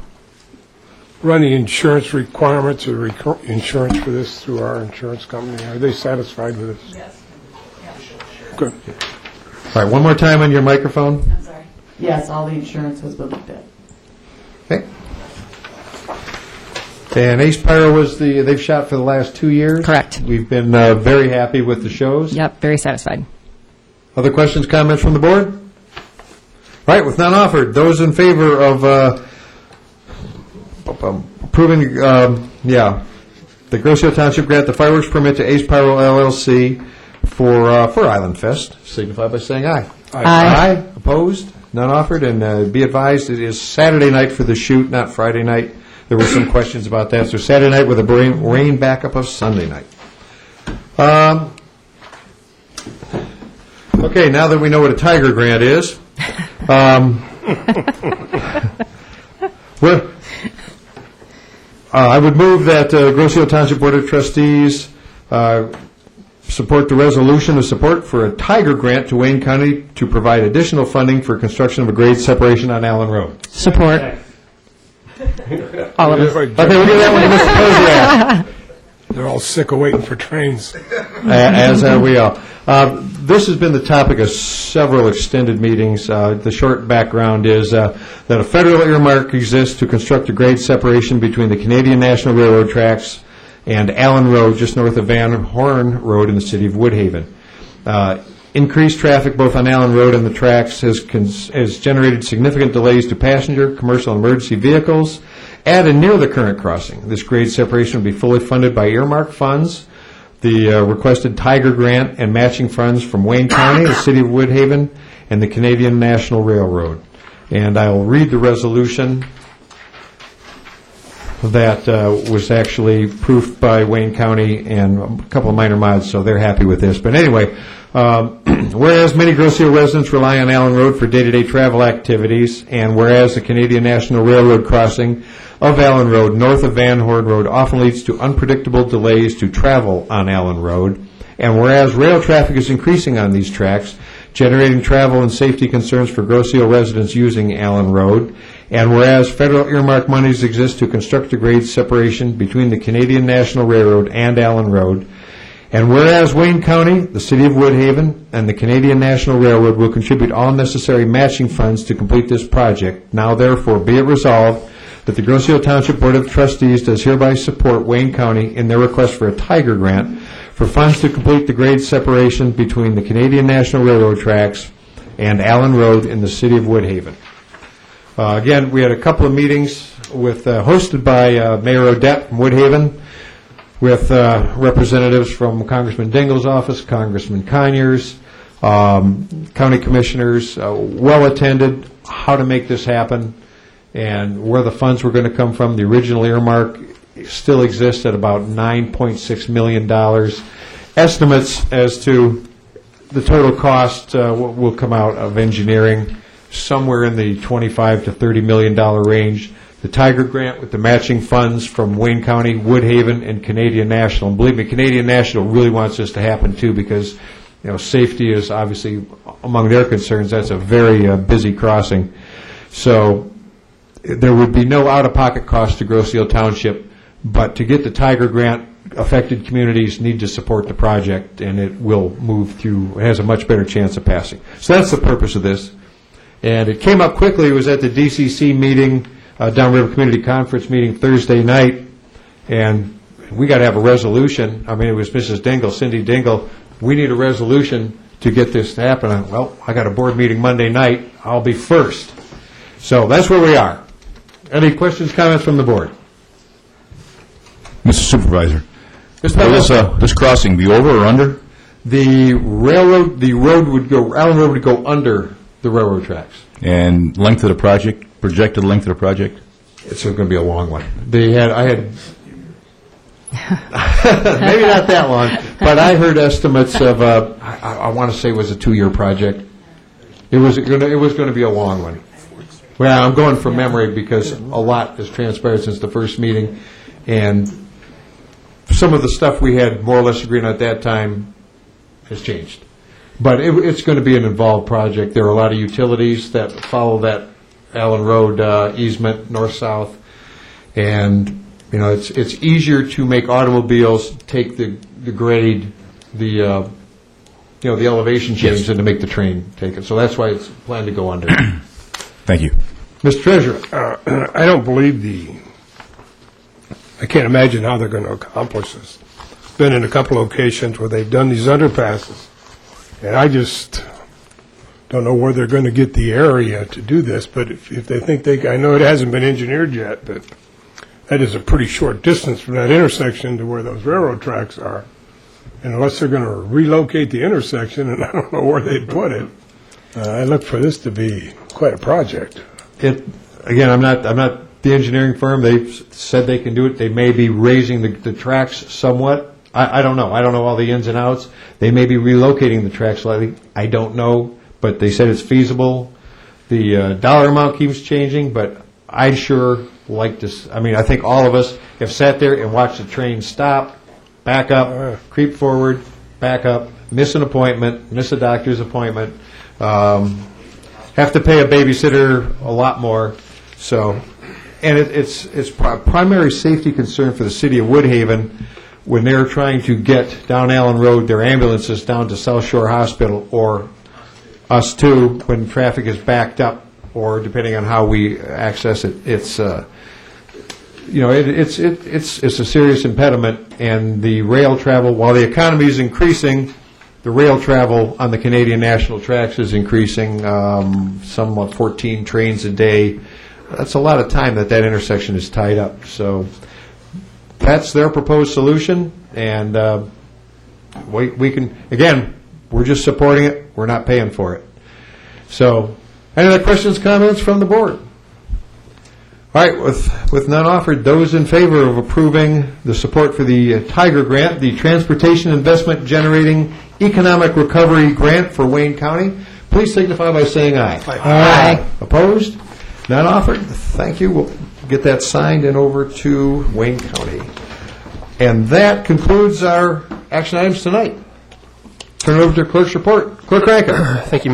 run the insurance requirements or insurance for this through our insurance company? Are they satisfied with this? Yes. Good. All right, one more time on your microphone. I'm sorry. Yes, all the insurance has been looked at. Okay. And Ace Pyro they've shot for the last 2 years? Correct. We've been very happy with the shows. Yep, very satisfied. Other questions, comments from the board? right, with none offered, those in favor of approving, the Grosse Ile Township grant the fireworks permit to Ace Pyro LLC for Island Fest, signify by saying aye. Aye. Opposed? None offered, and be advised, it is Saturday night for the shoot, not Friday night. There were some questions about that, so Saturday night with a rain backup of Sunday night. Okay, now that we know what a Tiger Grant is, I would move that Grosse Ile Township Board of Trustees support the resolution of support for a Tiger Grant to Wayne County to provide additional funding for construction of a grade separation on Allen Road. Support. All of us. Okay, we'll do that one to Mr. President. They're all sick of waiting for trains. As are we all. This has been the topic of several extended meetings. The short background is that a federal earmark exists to construct a grade separation between the Canadian National Railroad tracks and Allen Road, just north of Van Horn Road in the city of Woodhaven. Increased traffic both on Allen Road and the tracks has generated significant delays to passenger, commercial, and emergency vehicles at and near the current crossing. This grade separation will be fully funded by earmark funds, the requested Tiger Grant, and matching funds from Wayne County, the city of Woodhaven, and the Canadian National Railroad. And I will read the resolution that was actually proofed by Wayne County and a couple of minor mods, so they're happy with this. But anyway, whereas many Grosse Ile residents rely on Allen Road for day-to-day travel activities, and whereas the Canadian National Railroad crossing of Allen Road north of Van Horn Road often leads to unpredictable delays to travel on Allen Road, and whereas rail traffic is increasing on these tracks, generating travel and safety concerns for Grosse Ile residents using Allen Road, and whereas federal earmark monies exist to construct a grade separation between the Canadian National Railroad and Allen Road, and whereas Wayne County, the city of Woodhaven, and the Canadian National Railroad will contribute all necessary matching funds to complete this project, now therefore be it resolved that the Grosse Ile Township Board of Trustees does hereby support Wayne County in their request for a Tiger Grant for funds to complete the grade separation between the Canadian National Railroad tracks and Allen Road in the city of Woodhaven. Again, we had a couple of meetings with hosted by Mayor Odette from Woodhaven, with representatives from Congressman Dingell's office, Congressman Conyers, county commissioners, well attended, how to make this happen, and where the funds were going to come from. The original earmark still exists at about $9.6 million. Estimates as to the total cost will come out of engineering somewhere in the $25 to $30 million range. The Tiger Grant with the matching funds from Wayne County, Woodhaven, and Canadian National. And believe me, Canadian National really wants this to happen too, because safety is obviously among their concerns. That's a very busy crossing. So there would be no out-of-pocket cost to Grosse Ile Township, but to get the Tiger Grant, affected communities need to support the project, and it will move through. It has a much better chance of passing. So that's the purpose of this. And it came up quickly. It was at the DCC meeting, Downriver Community Conference meeting Thursday night, and we got to have a resolution. I mean, it was Mrs. Dingell, Cindy Dingell. We need a resolution to get this to happen. Well, I got a board meeting Monday night. I'll be first. So that's where we are. Any questions, comments from the board? Mr. Supervisor, Mr. will this crossing be over or under? The road would go, Allen Road would go under the railroad tracks. And length of the project, projected length of the project? It's going to be a long one. I had maybe not that long, but I heard estimates of I want to say it was a 2-year project. It was going to be a long one. Well, I'm going from memory because a lot has transpired since the first meeting, and some of the stuff we had more or less agreed on at that time has changed. But it's going to be an involved project. There are a lot of utilities that follow that Allen Road easement, north-south, and it's easier to make automobiles take the grade, the elevation change, than to make the train take it. So that's why it's planned to go under. Thank you. Mr. Treasurer. I don't believe I can't imagine how they're going to accomplish this. Been in a couple locations where they've done these underpasses, and don't know where they're going to get the area to do this, but if they think I know it hasn't been engineered yet, but that is a pretty short distance from that intersection to where those railroad tracks are. And unless they're going to relocate the intersection, and I don't know where they'd put it, I look for this to be quite a project. Again, I'm not the engineering firm. They've said they can do it. They may be raising the tracks somewhat. I don't know. I don't know all the ins and outs. They may be relocating the tracks slightly. I don't know, but they said it's feasible. The dollar amount keeps changing, but I'd sure like to. I think all of us have sat there and watched the train stop, back up, creep forward, back up, miss an appointment, miss a doctor's appointment, have to pay a babysitter a lot more. So, and it's a primary safety concern for the city of Woodhaven when they're trying to get down Allen Road their ambulances down to South Shore Hospital, or us too when traffic is backed up, or depending on how we access it. It's it's a serious impediment, and the rail travel, while the economy is increasing, the rail travel on the Canadian National Tracks is increasing, somewhat 14 trains a day. That's a lot of time that intersection is tied up. So that's their proposed solution, and we can, again, we're just supporting it. We're not paying for it. So any other questions, comments from the board? All right, with none offered, those in favor of approving the support for the Tiger Grant, the Transportation Investment Generating Economic Recovery Grant for Wayne County, please signify by saying aye. Aye. Opposed? None offered? Thank you. We'll get that signed and over to Wayne County. And that concludes our action items tonight. Turn it over to Clerk's report. Clerk Rankin. Thank you,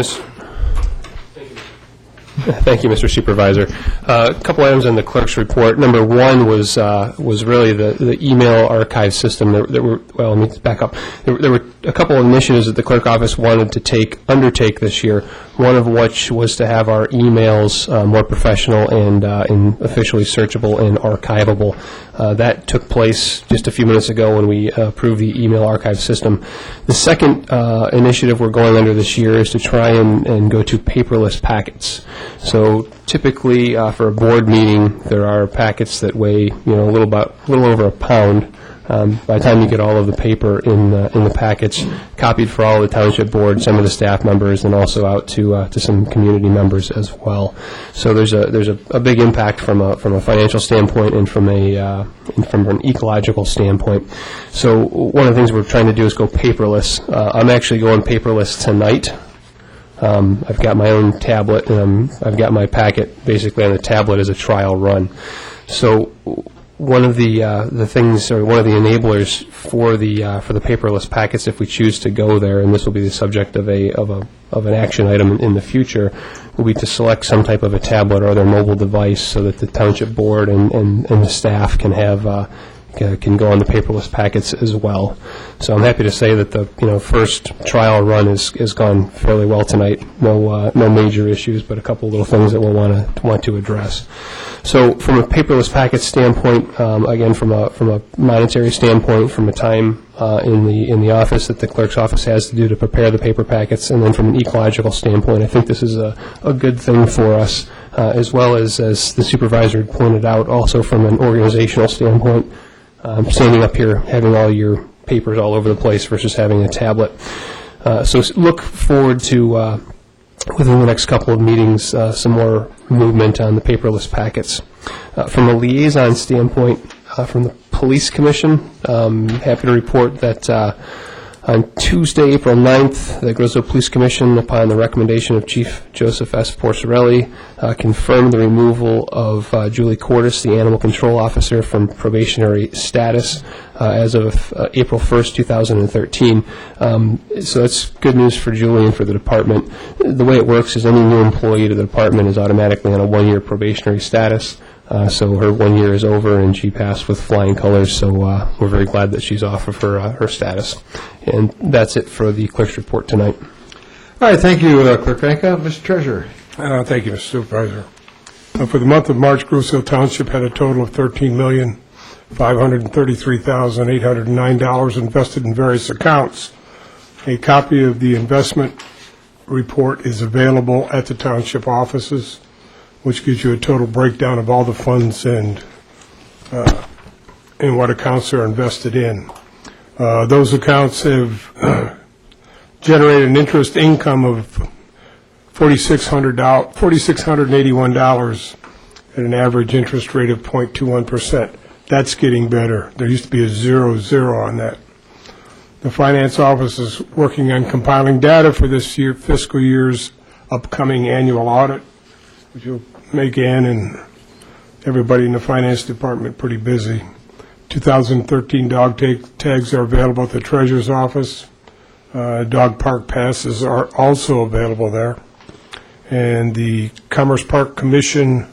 Mr. Supervisor. A couple items in the clerk's report. Number one was really the email archive system. There were, well, let me back up. There were a couple of initiatives that the clerk office wanted to undertake this year, one of which was to have our emails more professional and officially searchable and archivable. That took place just a few minutes ago when we approved the email archive system. The second initiative we're going under this year is to try and go to paperless packets. So typically, for a board meeting, there are packets that weigh, a little over a pound. By the time you get all of the paper in the packets, copied for all the township board, some of the staff members, and also out to some community members as well. So there's a big impact from a financial standpoint and from an ecological standpoint. So one of the things we're trying to do is go paperless. I'm actually going paperless tonight. I've got my own tablet, and I've got my packet basically on the tablet as a trial run. So one of the things, or one of the enablers for the paperless packets, if we choose to go there, and this will be the subject of an action item in the future, will be to select some type of a tablet or other mobile device so that the township board and the staff can have can go on the paperless packets as well. So I'm happy to say that the first trial run has gone fairly well tonight. No major issues, but a couple little things that we'll want to address. So from a paperless packet standpoint, again from a monetary standpoint, from a time in the office that the clerk's office has to do to prepare the paper packets, and then from an ecological standpoint, I think this is a good thing for us, as well as the supervisor had pointed out, also from an organizational standpoint. Standing up here, having all your papers all over the place versus having a tablet. So look forward to, within the next couple of meetings, some more movement on the paperless packets. From a liaison standpoint, from the Police Commission, happy to report that on Tuesday, April 9th, the Grosso Police Commission, upon the recommendation of Chief Joseph S. Porcerelli, confirmed the removal of Julie Cordes, the Animal Control Officer, from probationary status as of April 1st, 2013. So that's good news for Julie and for the department. The way it works is any new employee to the department is automatically on a one-year probationary status. So her 1 year is over, and she passed with flying colors, so we're very glad that she's off of her status. And that's it for the clerk's report tonight. All right, thank you, Clerk Ranka. Mr. Treasurer. Thank you, Mr. Supervisor. For the month of March, Grosse Ile Township had a total of $13,533,809 invested in various accounts. A copy of the investment report is available at the township offices, which gives you a total breakdown of all the funds and what accounts are invested in. Those accounts have generated an interest income of $4,681 at an average interest rate of 0.21%. That's getting better. There used to be a 0.00 on that. The finance office is working on compiling data for this fiscal year's upcoming annual audit, which will make Ann and everybody in the finance department pretty busy. 2013 dog tags are available at the treasurer's office. Dog park passes are also available there. And the Commerce Park Commission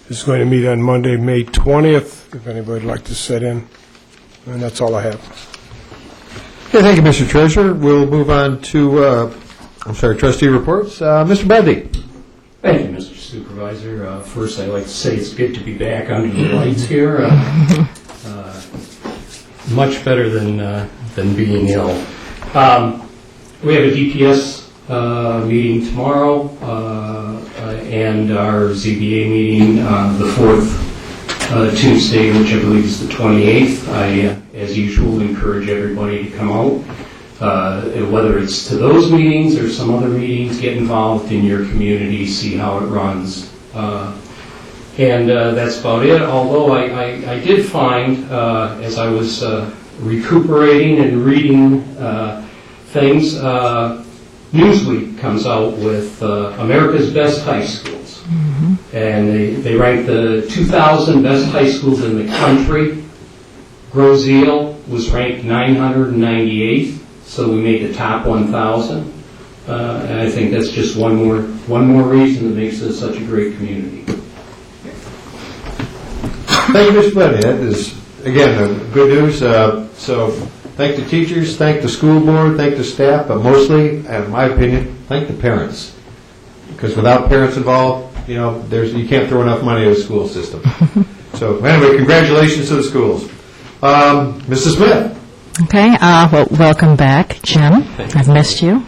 is going to meet on Monday, May 20th, if anybody would like to sit in. And that's all I have. Okay, thank you, Mr. Treasurer. We'll move on to, trustee reports. Mr. Buddy. Thank you, Mr. Supervisor. First, I'd like to say it's good to be back under the lights here. Much better than being ill. We have a DPS meeting tomorrow and our ZBA meeting the fourth Tuesday, which I believe is the 28th. I, as usual, encourage everybody to come out. Whether it's to those meetings or some other meetings, get involved in your community, see how it runs. And that's about it, although I did find, as I was recuperating and reading things, Newsweek comes out with America's Best High Schools. Mm-hmm. And they rank the 2,000 best high schools in the country. Groseal was ranked 998th, so we made the top 1,000. And I think that's just one more reason that makes this such a great community. Thank you, Mr. Buddy. That is, again, good news. So thank the teachers, thank the school board, thank the staff, but mostly, in my opinion, thank the parents. Because without parents involved, you can't throw enough money at a school system. So anyway, congratulations to the schools. Mrs. Smith. Okay, well, welcome back, Jim. I've missed you.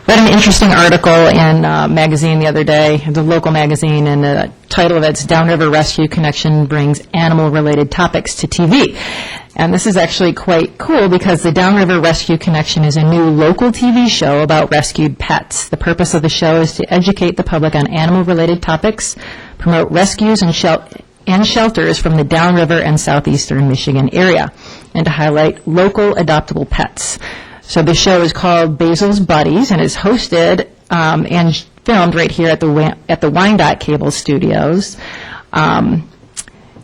Read an interesting article in a magazine the other day, the local magazine, and the title of it's Downriver Rescue Connection Brings Animal-Related Topics to TV. And this is actually quite cool because the Downriver Rescue Connection is a new local TV show about rescued pets. The purpose of the show is to educate the public on animal-related topics, promote rescues and shelters from the Downriver and southeastern Michigan area, and to highlight local adoptable pets. So the show is called Basil's Buddies and is hosted and filmed right here at the Wyandotte Cable Studios,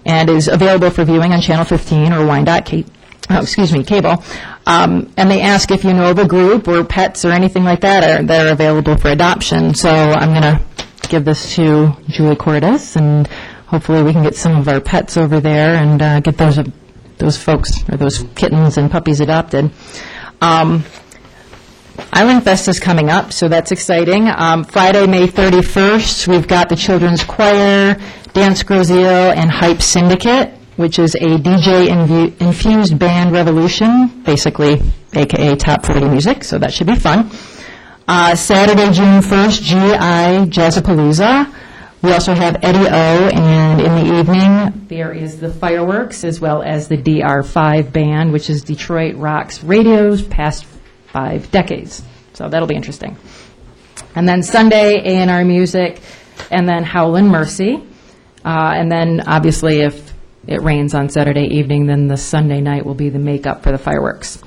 and is available for viewing on Channel 15 or Wyandotte Cable. And they ask if you know of a group or pets or anything like that that are available for adoption. So I'm going to give this to Julie Cordes, and hopefully we can get some of our pets over there and get those folks or those kittens and puppies adopted. Island Fest is coming up, so that's exciting. Friday, May 31st, we've got the Children's Choir, Dance Groseal, and Hype Syndicate, which is a DJ-infused band revolution, basically, a.k.a. top 40 music, so that should be fun. Saturday, June 1st, GI Jazzapalooza. We also have Eddie O, and in the evening, there is the fireworks, as well as the DR5 band, which is Detroit Rock's radio's past 5 decades. So that'll be interesting. And then Sunday, A&R Music, and then Howlin' Mercy. And then, obviously, if it rains on Saturday evening, then the Sunday night will be the makeup for the fireworks.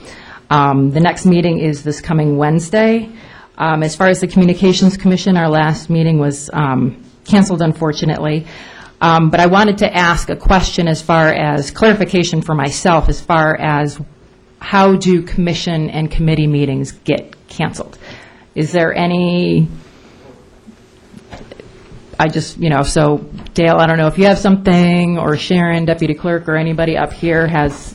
The next meeting is this coming Wednesday. As far as the Communications Commission, our last meeting was canceled, unfortunately. But I wanted to ask a question as far as clarification for myself, as far as how do commission and committee meetings get canceled? Is there any, so Dale, I don't know if you have something, or Sharon, Deputy Clerk, or anybody up here has,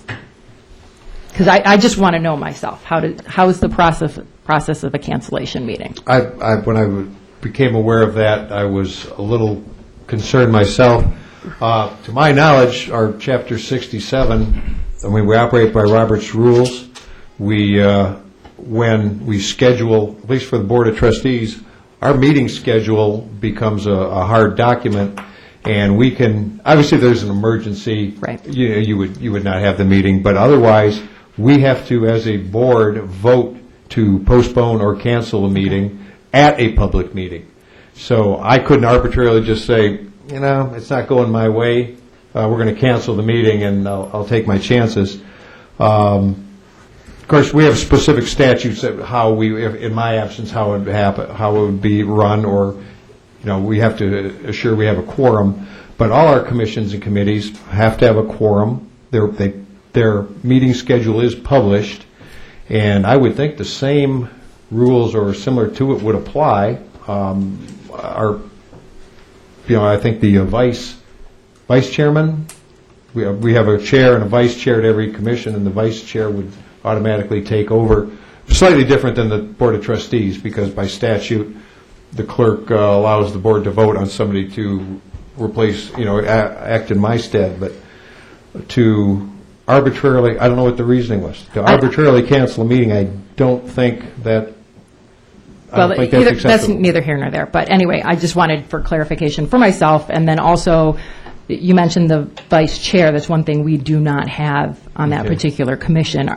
because I just want to know myself, how is the process of a cancellation meeting? When I became aware of that, I was a little concerned myself. To my knowledge, our Chapter 67, we operate by Robert's rules. We when we schedule, at least for the Board of Trustees, our meeting schedule becomes a hard document, and we can, obviously, if there's an emergency, Right. you would not have the meeting, but otherwise, we have to, as a board, vote to postpone or cancel a meeting at a public meeting. So I couldn't arbitrarily just say, it's not going my way, we're going to cancel the meeting, and I'll take my chances. Of course, we have specific statutes that how we, in my absence, how it would happen, how it would be run, or we have to assure we have a quorum. But all our commissions and committees have to have a quorum. Their meeting schedule is published, and I would think the same rules or similar to it would apply. I think the vice chairman, we have a chair and a vice chair at every commission, and the vice chair would automatically take over. Slightly different than the Board of Trustees, because by statute, the clerk allows the board to vote on somebody to replace, act in my stead, but to arbitrarily, I don't know what the reasoning was, to arbitrarily cancel a meeting, I don't think that, Well, that's that's acceptable. neither here nor there. But anyway, I just wanted for clarification for myself. And then also, you mentioned the vice chair. That's one thing we do not have on that Okay. particular commission.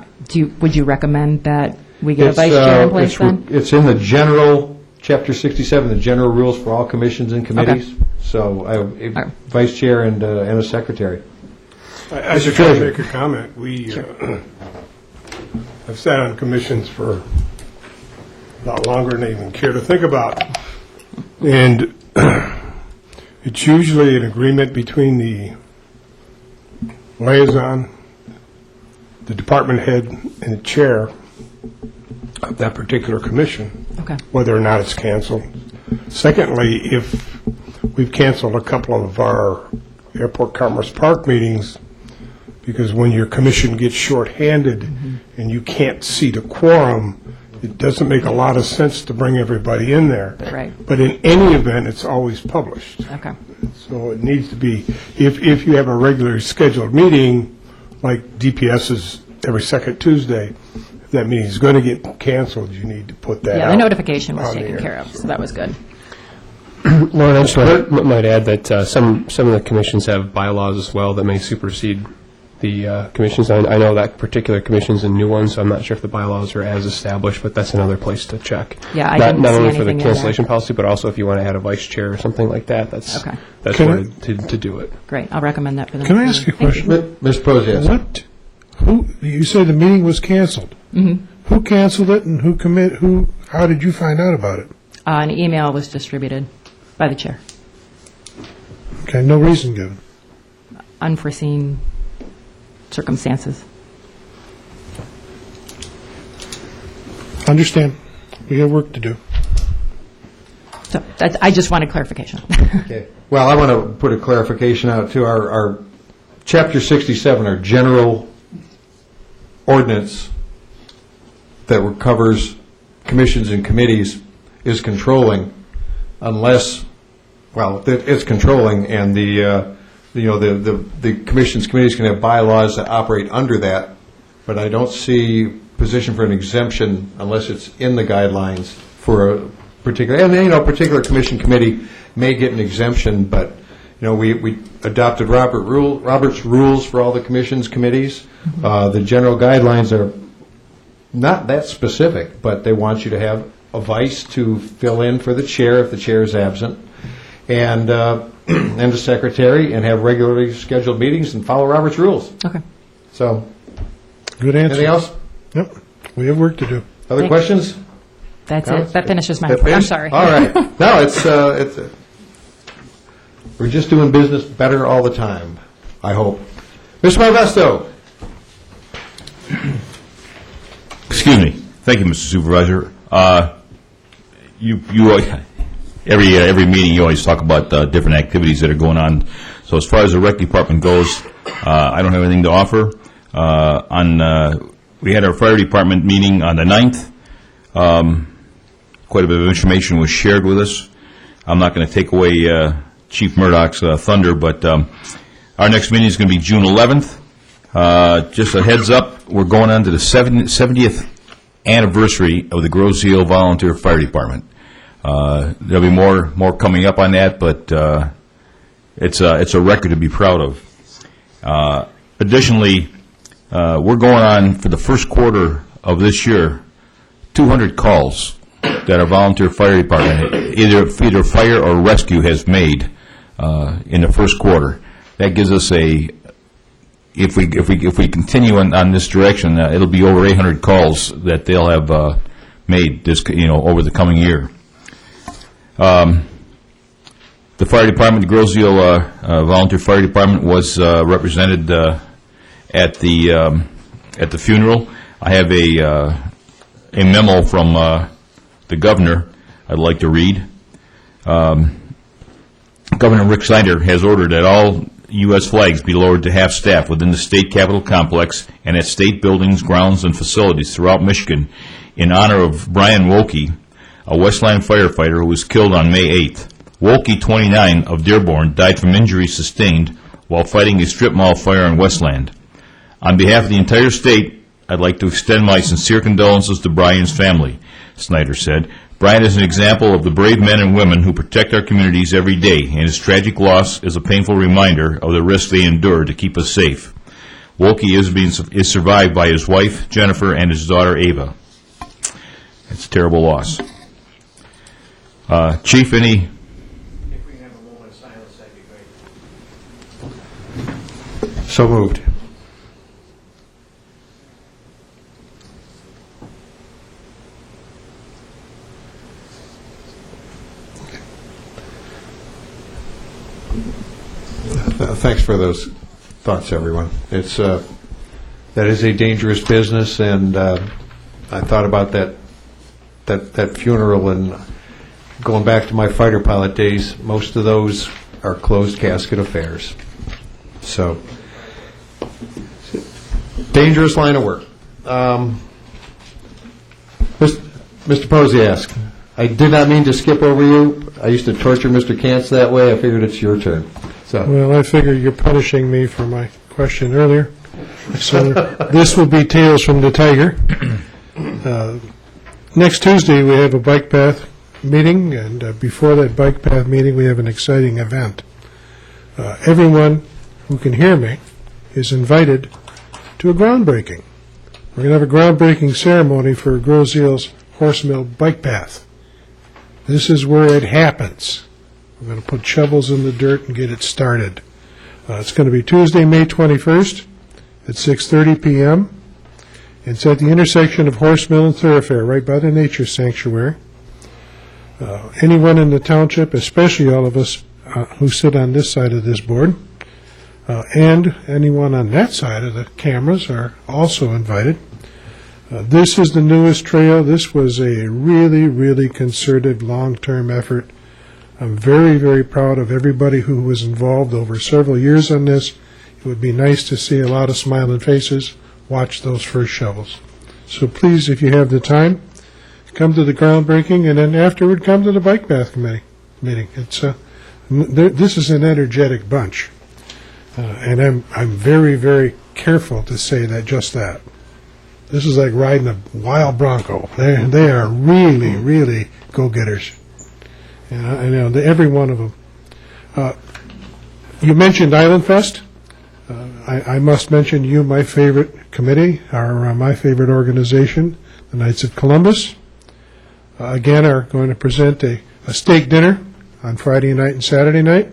Would you recommend that we get a vice chair in place then? It's in the general, Chapter 67, the general rules for all commissions and committees. So right. vice chair and a secretary. I should try to make a comment. I've sat on commissions for a lot longer than I even care to think about. And it's usually an agreement between the liaison, the department head, and the chair of that particular commission, Okay. whether or not it's canceled. Secondly, if we've canceled a couple of our Airport Commerce Park meetings, because when your commission gets shorthanded and you can't seat a quorum, it doesn't make a lot of sense to bring everybody in there. Right. But in any event, it's always published. Okay. So it needs to be, if you have a regularly scheduled meeting, like DPS is every second Tuesday, if that meeting is going to get canceled, you need to put that out. Yeah, the notification was on the taken air. care of, so that was good. Lauren, I just might add that some of the commissions have bylaws as well that may supersede the commissions. I know that particular commission's a new one, so I'm not sure if the bylaws are as established, but that's another place to check. Yeah, I Not- didn't Not see only for the anything in there. cancellation policy, but also if you want to add a vice chair or something like that, that's Okay. Can where I- to do it. Great. I'll recommend that for them. Can I ask you a question? Ms. Prozias. You said the meeting was canceled. Mm-hmm. Who canceled it and how did you find out about it? An email was distributed by the chair. Okay, no reason given. Unforeseen circumstances. Understand. We have work to do. So I just wanted clarification. Okay. Well, I want to put a clarification out to our Chapter 67, our general ordinance that covers commissions and committees is controlling unless, it's controlling, and the commissions, committees can have bylaws that operate under that, but I don't see position for an exemption unless it's in the guidelines for a particular, and particular commission committee may get an exemption, but we adopted Robert's rules for all the commissions, committees. The general guidelines are not that specific, but they want you to have a vice to fill in for the chair if the chair is absent, and a secretary, and have regularly scheduled meetings and follow Robert's rules. Okay. So, Good answer. anything else? Yep. We have work to do. Other Thanks. questions? That's Comments? it. That finishes my That report. I'm finished? sorry. All right. No, it's we're just doing business better all the time, I hope. Mr. Marvesto. Excuse me. Thank you, Mr. Supervisor. Every meeting, you always talk about different activities that are going on. So as far as the rec department goes, I don't have anything to offer. We had our fire department meeting on the 9th. Quite a bit of information was shared with us. I'm not going to take away Chief Murdoch's thunder, but our next meeting is going to be June 11th. Just a heads up, we're going on to the 70th anniversary of the Grosse Ile Volunteer Fire Department. There'll be more coming up on that, but it's a record to be proud of. Additionally, we're going on for the first quarter of this year, 200 calls that our volunteer fire department, either fire or rescue, has made in the first quarter. That gives us if we continue on this direction, it'll be over 800 calls that they'll have made over the coming year. The fire department, the Grosse Ile Volunteer Fire Department, was represented at the funeral. I have a memo from the governor I'd like to read. Governor Rick Snyder has ordered that all U.S. flags be lowered to half-staff within the state capitol complex and at state buildings, grounds, and facilities throughout Michigan in honor of Brian Wilkie, a Westland firefighter who was killed on May 8th. Wilkie, 29, of Dearborn, died from injuries sustained while fighting a strip mall fire in Westland. On behalf of the entire state, I'd like to extend my sincere condolences to Brian's family, Snyder said. Brian is an example of the brave men and women who protect our communities every day, and his tragic loss is a painful reminder of the risks they endure to keep us safe. Wilkie is survived by his wife, Jennifer, and his daughter, Ava. It's a terrible loss. Chief, any? If we can have a moment of silence, that'd be great. So moved. Thanks for those thoughts, everyone. It's that is a dangerous business, and I thought about that funeral, and going back to my fighter pilot days, most of those are closed casket affairs. So, dangerous line of work. Mr. Posiask, I did not mean to skip over you. I used to torture Mr. Kantz that way. I figured it's your turn. So. Well, I figure you're punishing me for my question earlier. So this will be Tales from the Tiger. Next Tuesday, we have a bike path meeting, and before that bike path meeting, we have an exciting event. Everyone who can hear me is invited to a groundbreaking. We're going to have a groundbreaking ceremony for Grosse Ile's Horse Mill bike path. This is where it happens. We're going to put shovels in the dirt and get it started. It's going to be Tuesday, May 21st at 6:30 p.m. It's at the intersection of Horse Mill and Thoroughfare, right by the Nature Sanctuary. Anyone in the township, especially all of us who sit on this side of this board, and anyone on that side of the cameras are also invited. This is the newest trail. This was a really, really concerted, long-term effort. I'm very, very proud of everybody who was involved over several years on this. It would be nice to see a lot of smiling faces watch those first shovels. So please, if you have the time, come to the groundbreaking, and then afterward come to the bike path meeting. It's this is an energetic bunch, and I'm very, very careful to say that just that. This is like riding a wild bronco. They are really, really go-getters. And every one of them. You mentioned Island Fest. I must mention you, my favorite committee, my favorite organization, the Knights of Columbus. Again, are going to present a steak dinner on Friday night and Saturday night,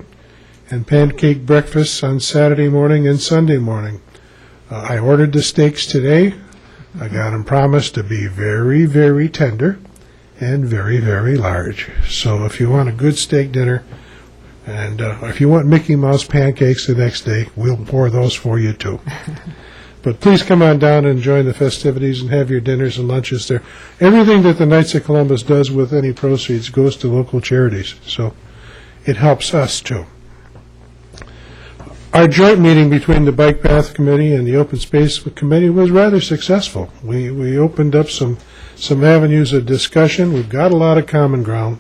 and pancake breakfasts on Saturday morning and Sunday morning. I ordered the steaks today. I got them promised to be very, very tender and very, very large. So if you want a good steak dinner, and if you want Mickey Mouse pancakes the next day, we'll pour those for you too. But please come on down and join the festivities and have your dinners and lunches there. Everything that the Knights of Columbus does with any proceeds goes to local charities, so it helps us too. Our joint meeting between the Bike Path Committee and the Open Space Committee was rather successful. We opened up some avenues of discussion. We've got a lot of common ground.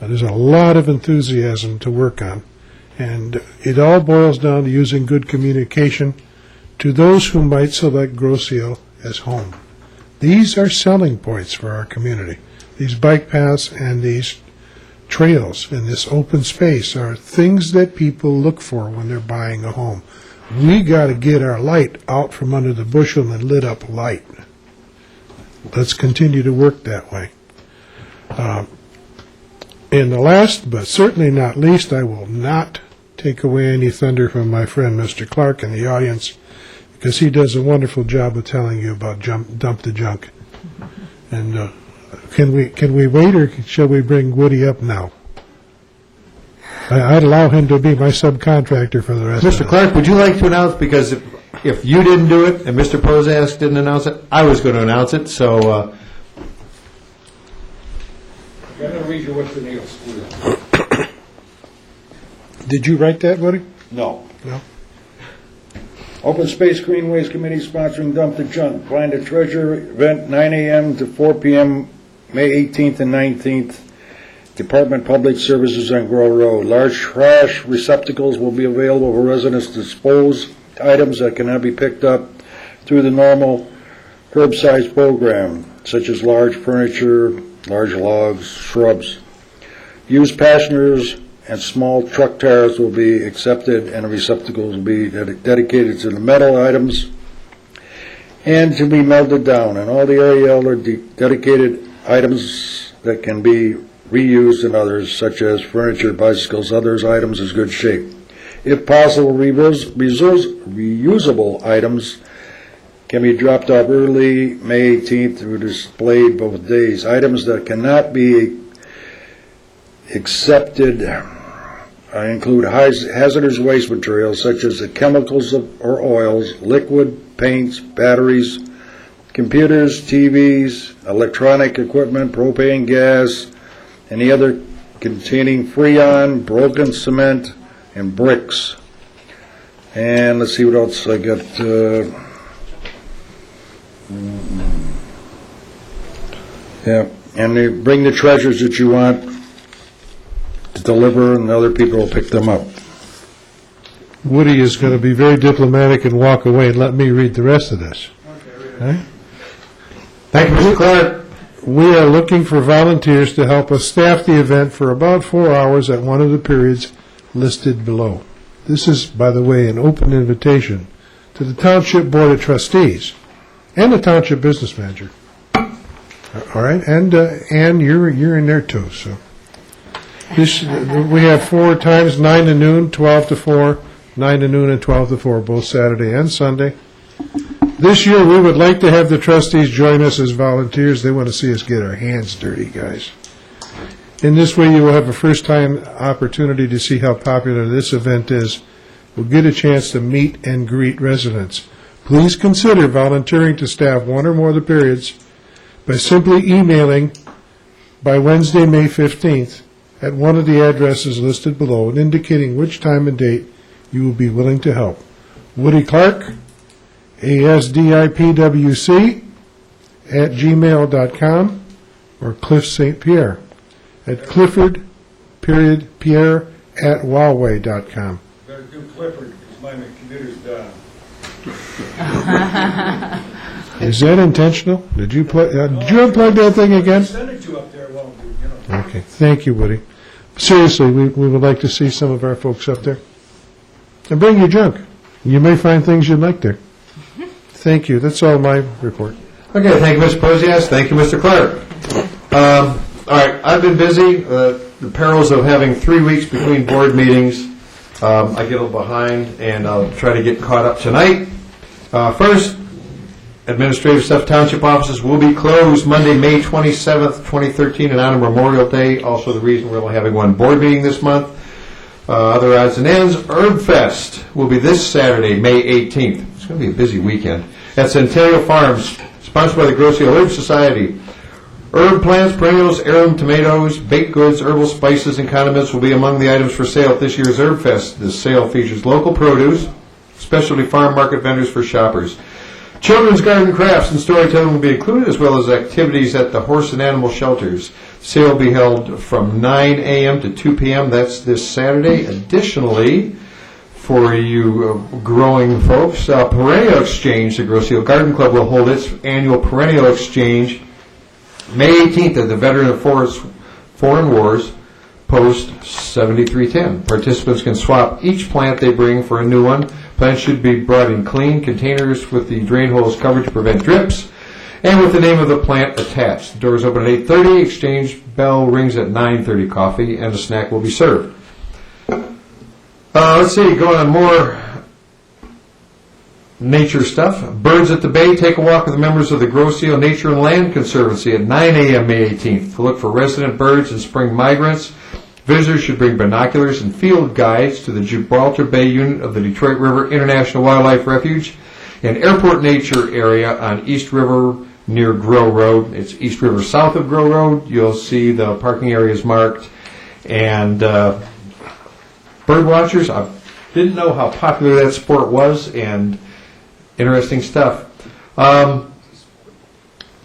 There's a lot of enthusiasm to work on. And it all boils down to using good communication to those who might select Grosse Ile as home. These are selling points for our community. These bike paths and these trails in this open space are things that people look for when they're buying a home. We got to get our light out from under the bushel and lit up light. Let's continue to work that way. And the last, but certainly not least, I will not take away any thunder from my friend Mr. Clark in the audience, because he does a wonderful job of telling you about dump the junk. And can we wait, or shall we bring Woody up now? I'd allow him to be my subcontractor for the rest of Mr. it. Clark, would you like to announce, because if you didn't do it and Mr. Pozas didn't announce it, I was going to announce it, so... I'm going to read you what the deal's. Did you write that, Woody? No. No. Open Space Greenways Committee sponsoring Dump the Junk. Find the treasure event 9 a.m. to 4 p.m. May 18th and 19th. Department Public Services on Grove Road. Large trash receptacles will be available for residents to dispose items that cannot be picked up through the normal curbside program, such as large furniture, large logs, shrubs. Used passengers and small truck tires will be accepted, and the receptacles will be dedicated to the metal items and to be melted down. And all the area are dedicated items that can be reused, and others, such as furniture, bicycles, others items is good shape. If possible, reusable items can be dropped off early May 18th through displayed both days. Items that cannot be accepted include hazardous waste materials such as the chemicals or oils, liquid, paints, batteries, computers, TVs, electronic equipment, propane gas, any other containing freon, broken cement, and bricks. And let's see what else I got. Yeah, and they bring the treasures that you want to deliver, and other people will pick them up. Woody is going to be very diplomatic and walk away and let me read the rest of this. Okay. Thank you, Mr. Clark. We are looking for volunteers to help us staff the event for about 4 hours at one of the periods listed below. This is, by the way, an open invitation to the Township Board of Trustees and the Township Business Manager. All right, and you're in there too. So this we have 4 times: 9 to noon, 12 to 4, 9 to noon, and 12 to 4, both Saturday and Sunday. This year, we would like to have the trustees join us as volunteers. They want to see us get our hands dirty, guys. In this way, you will have a first-time opportunity to see how popular this event is. We'll get a chance to meet and greet residents. Please consider volunteering to staff one or more of the periods by simply emailing by Wednesday, May 15th at one of the addresses listed below and indicating which time and date you will be willing to help. Woody Clark, ASDIPWC @gmail.com, or Cliff St. Pierre at Clifford.Pierre@Huawei.com. Better do Clifford, because my computer's done. Is that intentional? Did you unplug that thing again? Send it to up there, well, you know. Okay, thank you, Woody. Seriously, we would like to see some of our folks up there. And bring your junk. You may find things you'd like there. Thank you. That's all my report. Okay, thank you, Mr. Pozias. Thank you, Mr. Clark. All right, I've been busy. The perils of having 3 weeks between board meetings. I get a little behind, and I'll try to get caught up tonight. First, administrative stuff. Township offices will be closed Monday, May 27th, 2013, and on Memorial Day. Also, the reason we're only having one board meeting this month. Other odds and ends. Herb Fest will be this Saturday, May 18th. It's going to be a busy weekend at Centennial Farms, sponsored by the Grosse-Ile Herb Society. Herb plants, perennials, heirloom tomatoes, baked goods, herbal spices, and condiments will be among the items for sale at this year's Herb Fest. This sale features local produce, specialty farm market vendors for shoppers. Children's garden crafts and storytelling will be included, as well as activities at the horse and animal shelters. Sale will be held from 9 a.m. to 2 p.m. That's this Saturday. Additionally, for you growing folks. Perennial Exchange, the Grosse Ile Garden Club will hold its annual perennial exchange May 18th at the Veteran of Foreign Wars Post 7310. Participants can swap each plant they bring for a new one. Plants should be brought in clean containers with the drain holes covered to prevent drips, and with the name of the plant attached. The doors open at 8:30, exchange bell rings at 9:30. Coffee and a snack will be served. Let's see, going on more nature stuff. Birds at the Bay, take a walk with the members of the Grosse Ile Nature and Land Conservancy at 9 a.m. May 18th to look for resident birds and spring migrants. Visitors should bring binoculars and field guides to the Gibraltar Bay unit of the Detroit River International Wildlife Refuge and Airport Nature area on East River near Grow Road. It's East River south of Grow Road. You'll see the parking areas marked. And bird watchers, I didn't know how popular that sport was, and interesting stuff.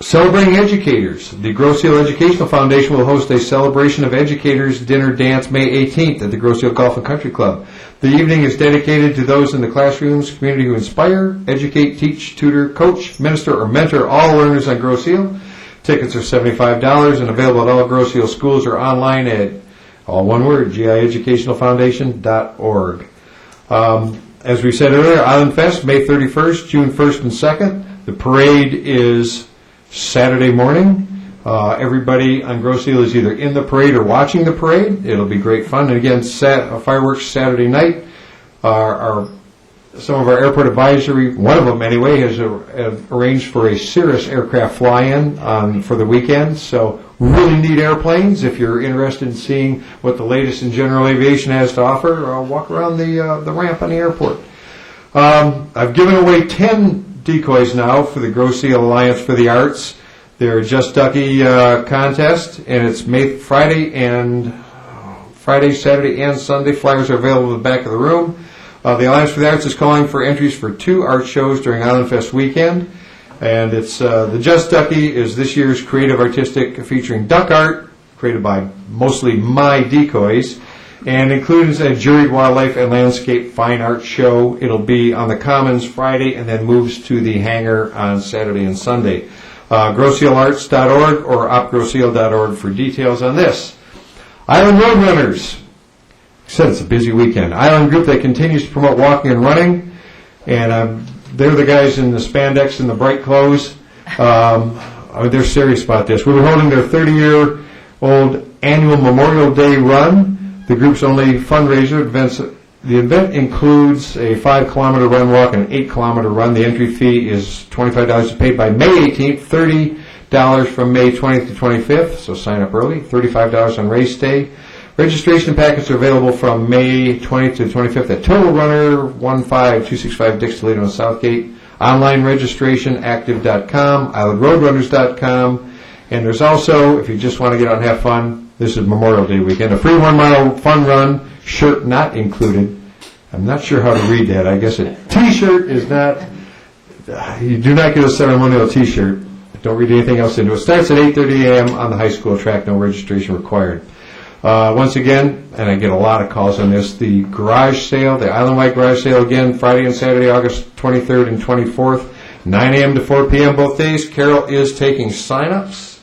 Celebrating educators. The Grosse Ile Educational Foundation will host a celebration of educators dinner dance May 18th at the Grosse Ile Golf and Country Club. The evening is dedicated to those in the classrooms, community who inspire, educate, teach, tutor, coach, minister, or mentor all learners on Grosse Ile. Tickets are $75 and available at all Grosse Ile schools or online at, all one word, gieducationalfoundation.org. As we said earlier, Island Fest, May 31st, June 1st and 2nd. The parade is Saturday morning. Everybody on Grosse Ile is either in the parade or watching the parade. It'll be great fun. And again, fireworks Saturday night. Some of our airport advisory, one of them anyway, has arranged for a Cirrus aircraft fly-in for the weekend. So really neat airplanes. If you're interested in seeing what the latest in general aviation has to offer, walk around the ramp on the airport. I've given away 10 decoys now for the Grosse Ile Alliance for the Arts. They're Just Ducky contest, and it's Friday, Saturday, and Sunday. Flyers are available in the back of the room. The Alliance for the Arts is calling for entries for 2 art shows during Island Fest weekend, and it's the Just Ducky is this year's creative artistic featuring duck art created by mostly my decoys, and includes a juried wildlife and landscape fine art show. It'll be on the Commons Friday and then moves to the hangar on Saturday and Sunday. GrosseIleArts.org or opgrosseile.org for details on this. Island Roadrunners. I said it's a busy weekend. Island group that continues to promote walking and running, and they're the guys in the spandex and the bright clothes. They're serious about this. We were holding their 30-year-old annual Memorial Day run. The group's only fundraiser. The event includes a 5-kilometer run walk and an 8-kilometer run. The entry fee is $25 paid by May 18th, $30 from May 20th to 25th, so sign up early, $35 on race day. Registration packets are available from May 20th to 25th at Total Runner, 15265 Dix Toledo and Southgate. Online registration, active.com, islandroadrunners.com, and there's also, if you just want to get out and have fun, this is Memorial Day weekend, a free 1-mile fun run, shirt not included. I'm not sure how to read that. I guess a T-shirt is not, you do not get a ceremonial T-shirt. Don't read anything else into it. Starts at 8:30 a.m. on the high school track, no registration required. Once again, and I get a lot of calls on this, the garage sale, the Island-wide garage sale again, Friday and Saturday, August 23rd and 24th, 9 a.m. to 4 p.m. both days. Carol is taking sign-ups.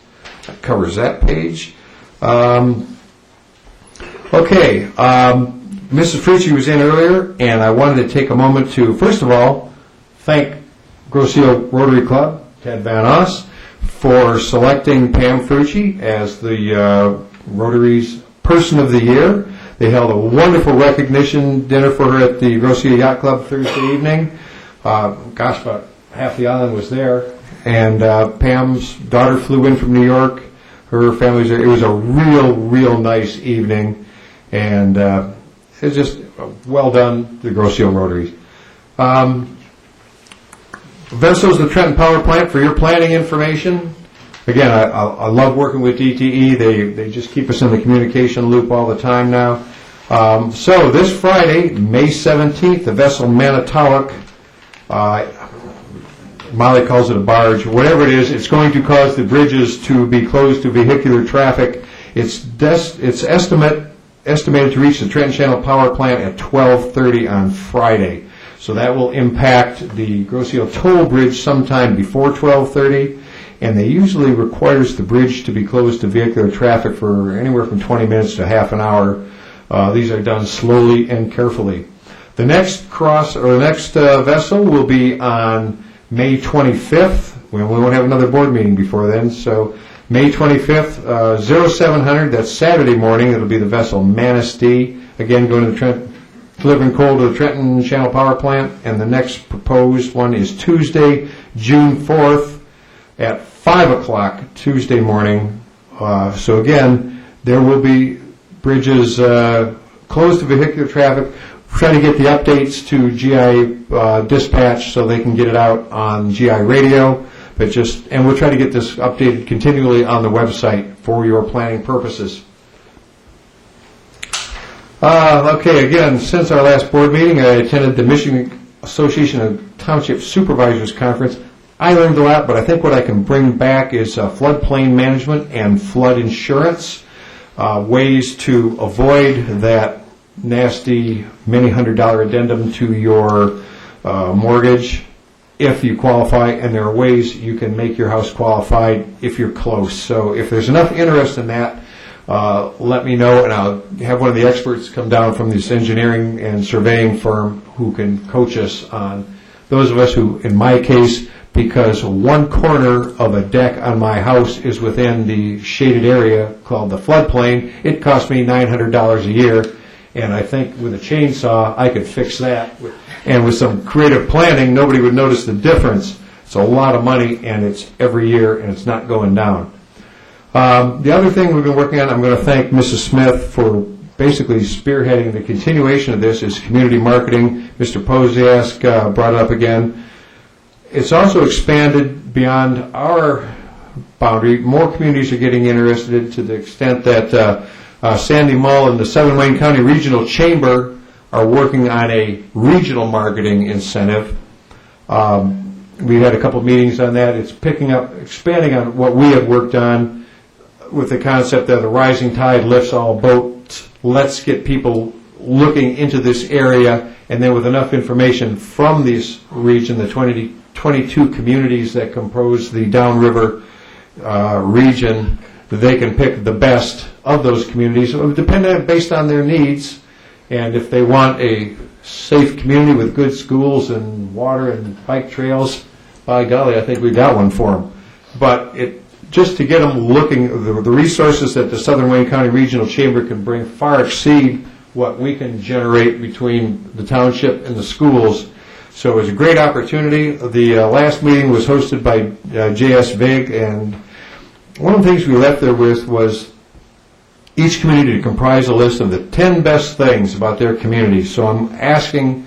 That covers that page. Mrs. Frucci was in earlier, and I wanted to take a moment to, first of all, thank Grosse Ile Rotary Club, Ted Van Oss, for selecting Pam Frucci as the Rotary's Person of the Year. They held a wonderful recognition dinner for her at the Grosse Ile Yacht Club Thursday evening. About half the island was there, and Pam's daughter flew in from New York. Her family's there. It was a real nice evening, and it's just well done, the Grosse Ile Rotaries. Vesso's the Trenton Power Plant for your planning information. Again, I love working with DTE. They just keep us in the communication loop all the time now. So this Friday, May 17th, the vessel Manitowoc, Molly calls it a barge, whatever it is, it's going to cause the bridges to be closed to vehicular traffic. Its estimate estimated to reach the Trenton Channel Power Plant at 12:30 on Friday. So that will impact the Grosse Ile Toll Bridge sometime before 12:30, and they usually requires the bridge to be closed to vehicular traffic for anywhere from 20 minutes to half an hour. These are done slowly and carefully. The next vessel will be on May 25th. We won't have another board meeting before then, so May 25th, 0700, that's Saturday morning. It'll be the vessel Manistee, again going to the Trenton, delivering coal to the Trenton Channel Power Plant. And the next proposed one is Tuesday, June 4th at 5 o'clock Tuesday morning. So again, there will be bridges closed to vehicular traffic. Try to get the updates to GI dispatch so they can get it out on GI radio. And we'll try to get this updated continually on the website for your planning purposes. Okay, again, since our last board meeting, I attended the Michigan Association of Township Supervisors Conference. I learned a lot, but I think what I can bring back is floodplain management and flood insurance, ways to avoid that nasty many $100 addendum to your mortgage if you qualify, and there are ways you can make your house qualified if you're close. So if there's enough interest in that, let me know, and I'll have one of the experts come down from this engineering and surveying firm who can coach us on those of us who, in my case, because one corner of a deck on my house is within the shaded area called the floodplain, it cost me $900 a year, and I think with a chainsaw I could fix that. And with some creative planning, nobody would notice the difference. It's a lot of money, and it's every year, and it's not going down. The other thing we've been working on, I'm going to thank Mrs. Smith for basically spearheading the continuation of this, is community marketing. Mr. Posiask brought it up again. It's also expanded beyond our boundary. More communities are getting interested to the extent that Sandy Mull and the Southern Wayne County Regional Chamber are working on a regional marketing incentive. We had a couple of meetings on that. It's picking up, expanding on what we have worked on with the concept that the rising tide lifts all boats. Let's get people looking into this area, and then with enough information from this region, the 22 communities that compose the downriver region, they can pick the best of those communities, based on their needs. And if they want a safe community with good schools and water and bike trails, by golly, I think we got one for them. But just to get them looking, the resources that the Southern Wayne County Regional Chamber can bring far exceed what we can generate between the township and the schools. So it was a great opportunity. The last meeting was hosted by J.S. Vig, and one of the things we left there with was each community to comprise a list of the 10 best things about their community. So I'm asking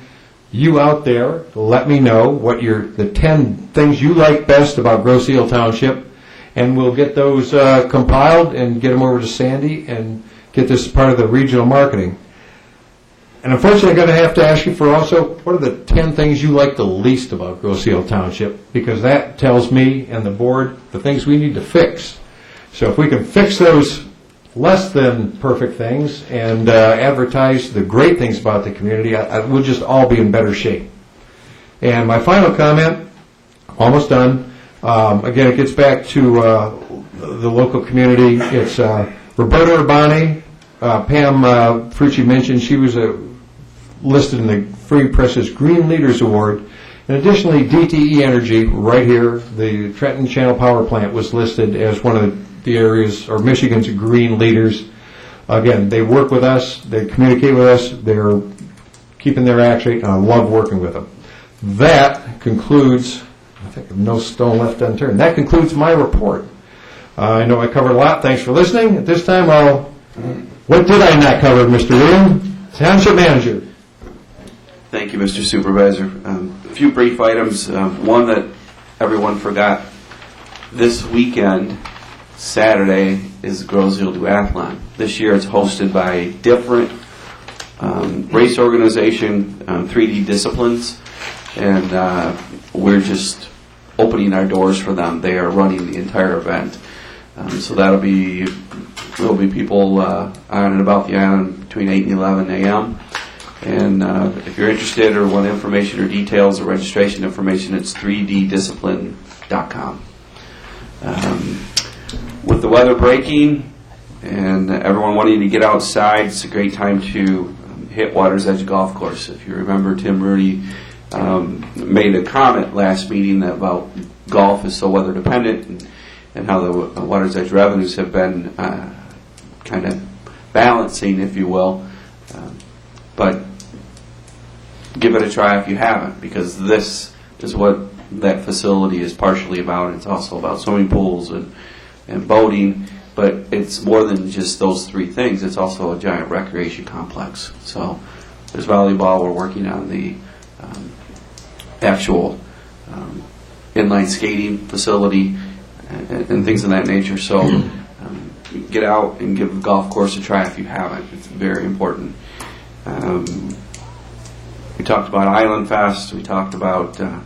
you out there to let me know what the 10 things you like best about Grosse Ile Township, and we'll get those compiled and get them over to Sandy and get this part of the regional marketing. And unfortunately, I'm going to have to ask you for also, what are the 10 things you like the least about Grosse Ile Township? Because that tells me and the board the things we need to fix. So if we can fix those less than perfect things and advertise the great things about the community, we'll just all be in better shape. And my final comment, almost done, again, it gets back to the local community. It's Roberta Urbani. Pam Frucci mentioned she was listed in the Free Press's Green Leaders Award. And additionally, DTE Energy, right here, the Trenton Channel Power Plant, was listed as one of the areas, or Michigan's green leaders. Again, they work with us, they communicate with us, they're keeping their act rate, and I love working with them. That concludes, I think no stone left unturned, that concludes my report. I know I covered a lot. Thanks for listening. At this time, what did I not cover, Mr. William? Township Manager. Thank you, Mr. Supervisor. A few brief items. One that everyone forgot. This weekend, Saturday, is Grosse Ile Duathlon. This year it's hosted by different race organization, 3D disciplines, and we're just opening our doors for them. They are running the entire event. So that'll be There will be people on and about the island between 8 and 11 a.m. And if you're interested or want information or details or registration information, it's 3ddiscipline.com. With the weather breaking and everyone wanting to get outside, it's a great time to hit Water's Edge Golf Course. If you remember, Tim Rudy made a comment last meeting about golf is so weather dependent and how the Water's Edge revenues have been kind of balancing, if you will. But give it a try if you haven't, because this is what that facility is partially about. It's also about swimming pools and boating, but it's more than just those three things. It's also a giant recreation complex. So there's volleyball. We're working on the actual inline skating facility and things of that nature. So get out and give the golf course a try if you haven't. It's very important. We talked about Island Fest. We talked about the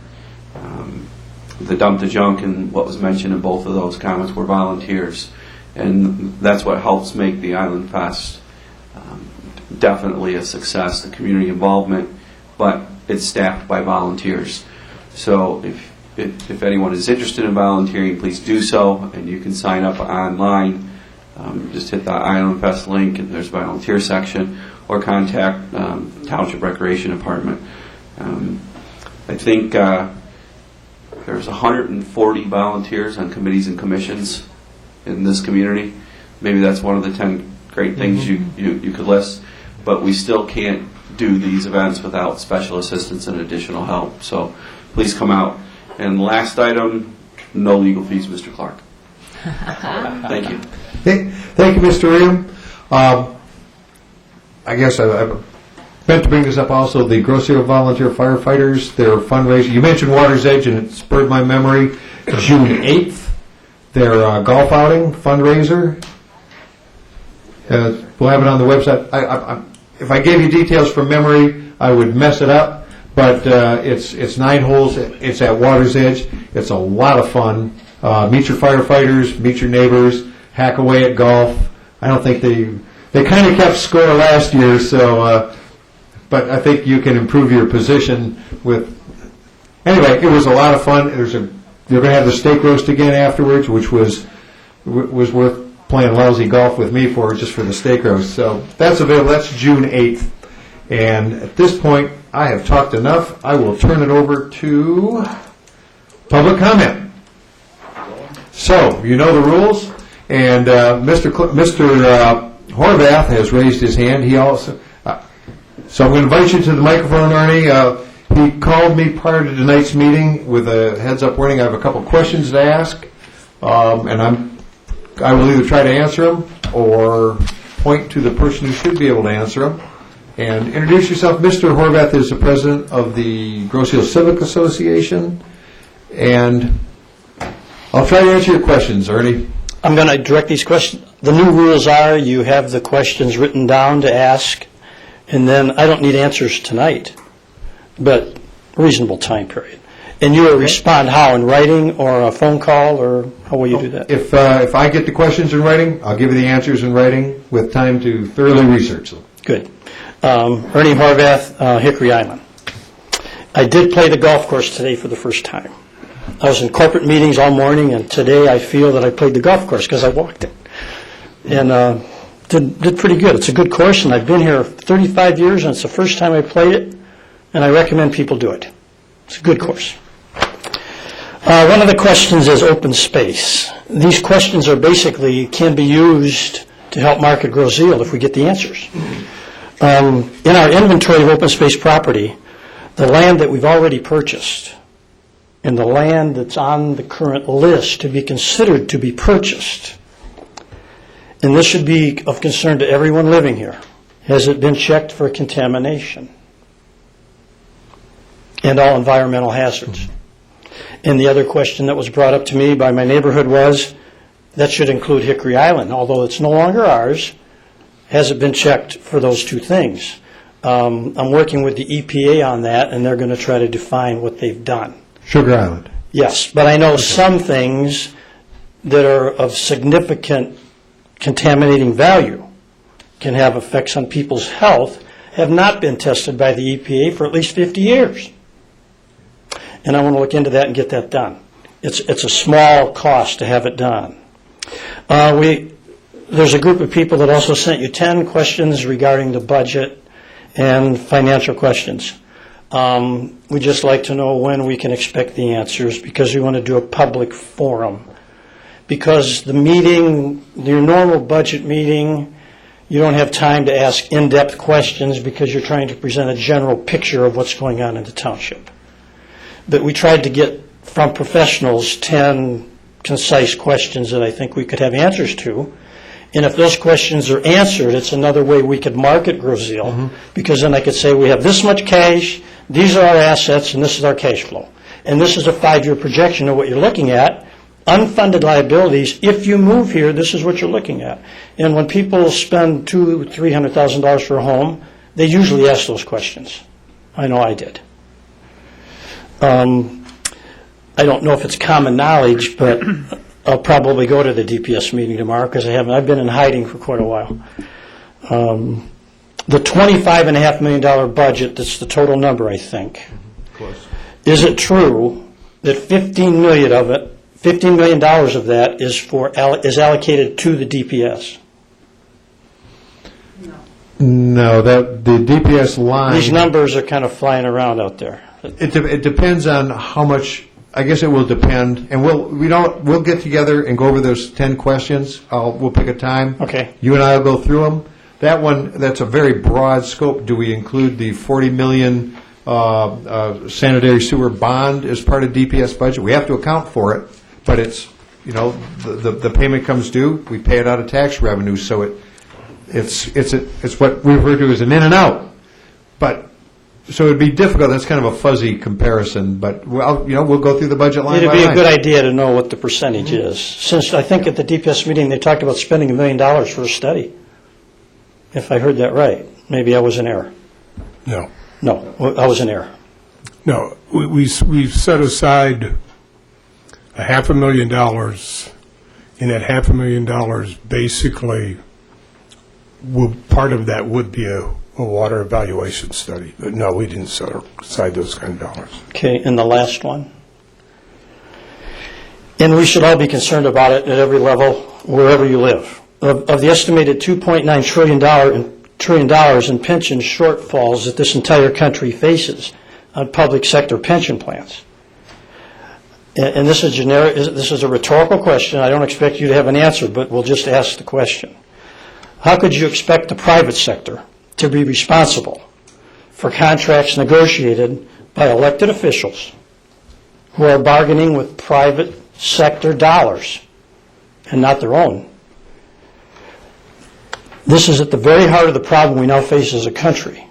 Dump the Junk, and what was mentioned in both of those comments were volunteers. And that's what helps make the Island Fest definitely a success, the community involvement, but it's staffed by volunteers. So if anyone is interested in volunteering, please do so, and you can sign up online. Just hit the Island Fest link, and there's a volunteer section, or contact Township Recreation Department. I think there's 140 volunteers on committees and commissions in this community. Maybe that's one of the 10 great things you could list, but we still can't do these events without special assistance and additional help. So please come out. And last item, no legal fees, Mr. Clark. Thank you. Hey, thank you, Mr. William. I guess I meant to bring this up also, the Grosse-Ile Volunteer Firefighters, their fundraiser. You mentioned Water's Edge, and it spurred my memory. June 8th, their golf outing fundraiser. We'll have it on the website. If I gave you details from memory, I would mess it up, but it's 9 holes. It's at Water's Edge. It's a lot of fun. Meet your firefighters, meet your neighbors, hack away at golf. I don't think they kind of kept score last year, so but I think you can improve your position with. Anyway, it was a lot of fun. They're going to have the steak roast again afterwards, which was worth playing lousy golf with me for, just for the steak roast. So that's available. That's June 8th. And at this point, I have talked enough. I will turn it over to public comment. So, you know the rules, and Mr. Horvath has raised his hand. He also, so I'm going to invite you to the microphone, Ernie. He called me prior to tonight's meeting with a heads-up warning. I have a couple questions to ask, and I will either try to answer them or point to the person who should be able to answer them. And introduce yourself. Mr. Horvath is the president of the Grosse-Ile Civic Association, and I'll try to answer your questions, Ernie. I'm going to direct these questions. The new rules are you have the questions written down to ask, and then I don't need answers tonight, but a reasonable time period. And you will respond how, in writing or a phone call, or how will you do that? If I get the questions in writing, I'll give you the answers in writing with time to thoroughly research them. Good. Ernie Horvath, Hickory Island. I did play the golf course today for the first time. I was in corporate meetings all morning, and today I feel that I played the golf course because I walked it. And did pretty good. It's a good course, and I've been here 35 years, and it's the first time I played it, and I recommend people do it. It's a good course. One of the questions is open space. These questions are basically can be used to help market Grosse-Ile if we get the answers. In our inventory of open space property, the land that we've already purchased and the land that's on the current list to be considered to be purchased, and this should be of concern to everyone living here, has it been checked for contamination and all environmental hazards? And the other question that was brought up to me by my neighborhood was, that should include Hickory Island, although it's no longer ours. Has it been checked for those two things? I'm working with the EPA on that, and they're going to try to define what they've done. Sugar Island. Yes, but I know some things that are of significant contaminating value can have effects on people's health have not been tested by the EPA for at least 50 years. And I want to look into that and get that done. It's a small cost to have it done. There's a group of people that also sent you 10 questions regarding the budget and financial questions. We'd just like to know when we can expect the answers, because we want to do a public forum. Because the meeting, your normal budget meeting, you don't have time to ask in-depth questions because you're trying to present a general picture of what's going on in the township. But we tried to get from professionals 10 concise questions that I think we could have answers to. And if those questions are answered, it's another way we could market Groseal, because then I could say we have this much cash, these are our assets, and this is our cash flow. And this is a 5-year projection of what you're looking at. Unfunded liabilities, if you move here, this is what you're looking at. And when people spend $200,000 to $300,000 for a home, they usually ask those questions. I know I did. I don't know if it's common knowledge, but I'll probably go to the DPS meeting tomorrow because I've been in hiding for quite a while. The $25.5 million budget, that's the total number, I think. Close. Is it true that $15 million of that is allocated to the DPS? No, the DPS line... These numbers are kind of flying around out there. It depends on how much, I guess it will depend, and we'll get together and go over those 10 questions. We'll pick a time. Okay. You and I will go through them. That one, that's a very broad scope. Do we include the 40 million sanitary sewer bond as part of DPS budget? We have to account for it, but it's, the payment comes due, we pay it out of tax revenue, so it's what we refer to as an in and out. But so it'd be difficult. That's kind of a fuzzy comparison, but we'll go through the budget line by line. It'd be a good idea to know what the percentage is, since I think at the DPS meeting they talked about spending $1 million for a study, if I heard that right. Maybe I was in error. No. No, I was in error. No, we've set aside $500,000, and that $500,000 basically, part of that would be a water evaluation study. But no, we didn't set aside those kind of dollars. Okay, and the last one. And we should all be concerned about it at every level, wherever you live. Of the estimated $2.9 trillion in pension shortfalls that this entire country faces on public sector pension plans. And this is generic. This is a rhetorical question. I don't expect you to have an answer, but we'll just ask the question. How could you expect the private sector to be responsible for contracts negotiated by elected officials who are bargaining with private sector dollars and not their own? This is at the very heart of the problem we now face as a country.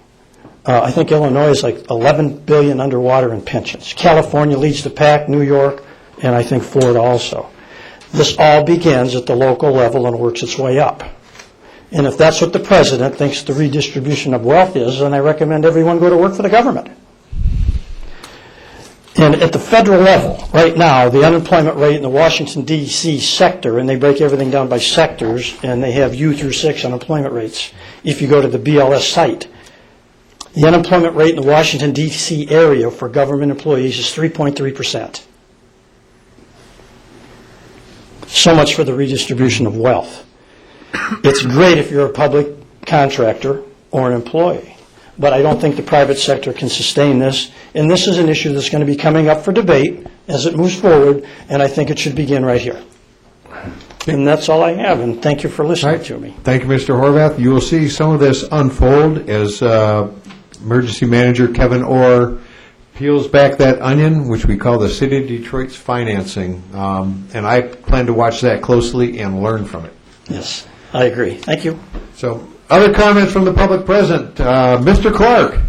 I think Illinois is like $11 billion underwater in pensions. California leads the pack, New York, and I think Florida also. This all begins at the local level and works its way up. And if that's what the president thinks the redistribution of wealth is, then I recommend everyone go to work for the government. And at the federal level, right now, the unemployment rate in the Washington, D.C. sector, and they break everything down by sectors, and they have U through 6 unemployment rates. If you go to the BLS site, the unemployment rate in the Washington, D.C. area for government employees is 3.3%. So much for the redistribution of wealth. It's great if you're a public contractor or an employee, but I don't think the private sector can sustain this, and this is an issue that's going to be coming up for debate as it moves forward, and I think it should begin right here. And that's all I have, and thank you for listening to me. Thank you, Mr. Horvath. You will see some of this unfold as Emergency Manager Kevin Orr peels back that onion, which we call the City of Detroit's financing, and I plan to watch that closely and learn from it. Yes, I agree. Thank you. So, other comments from the public present? Mr. Clark.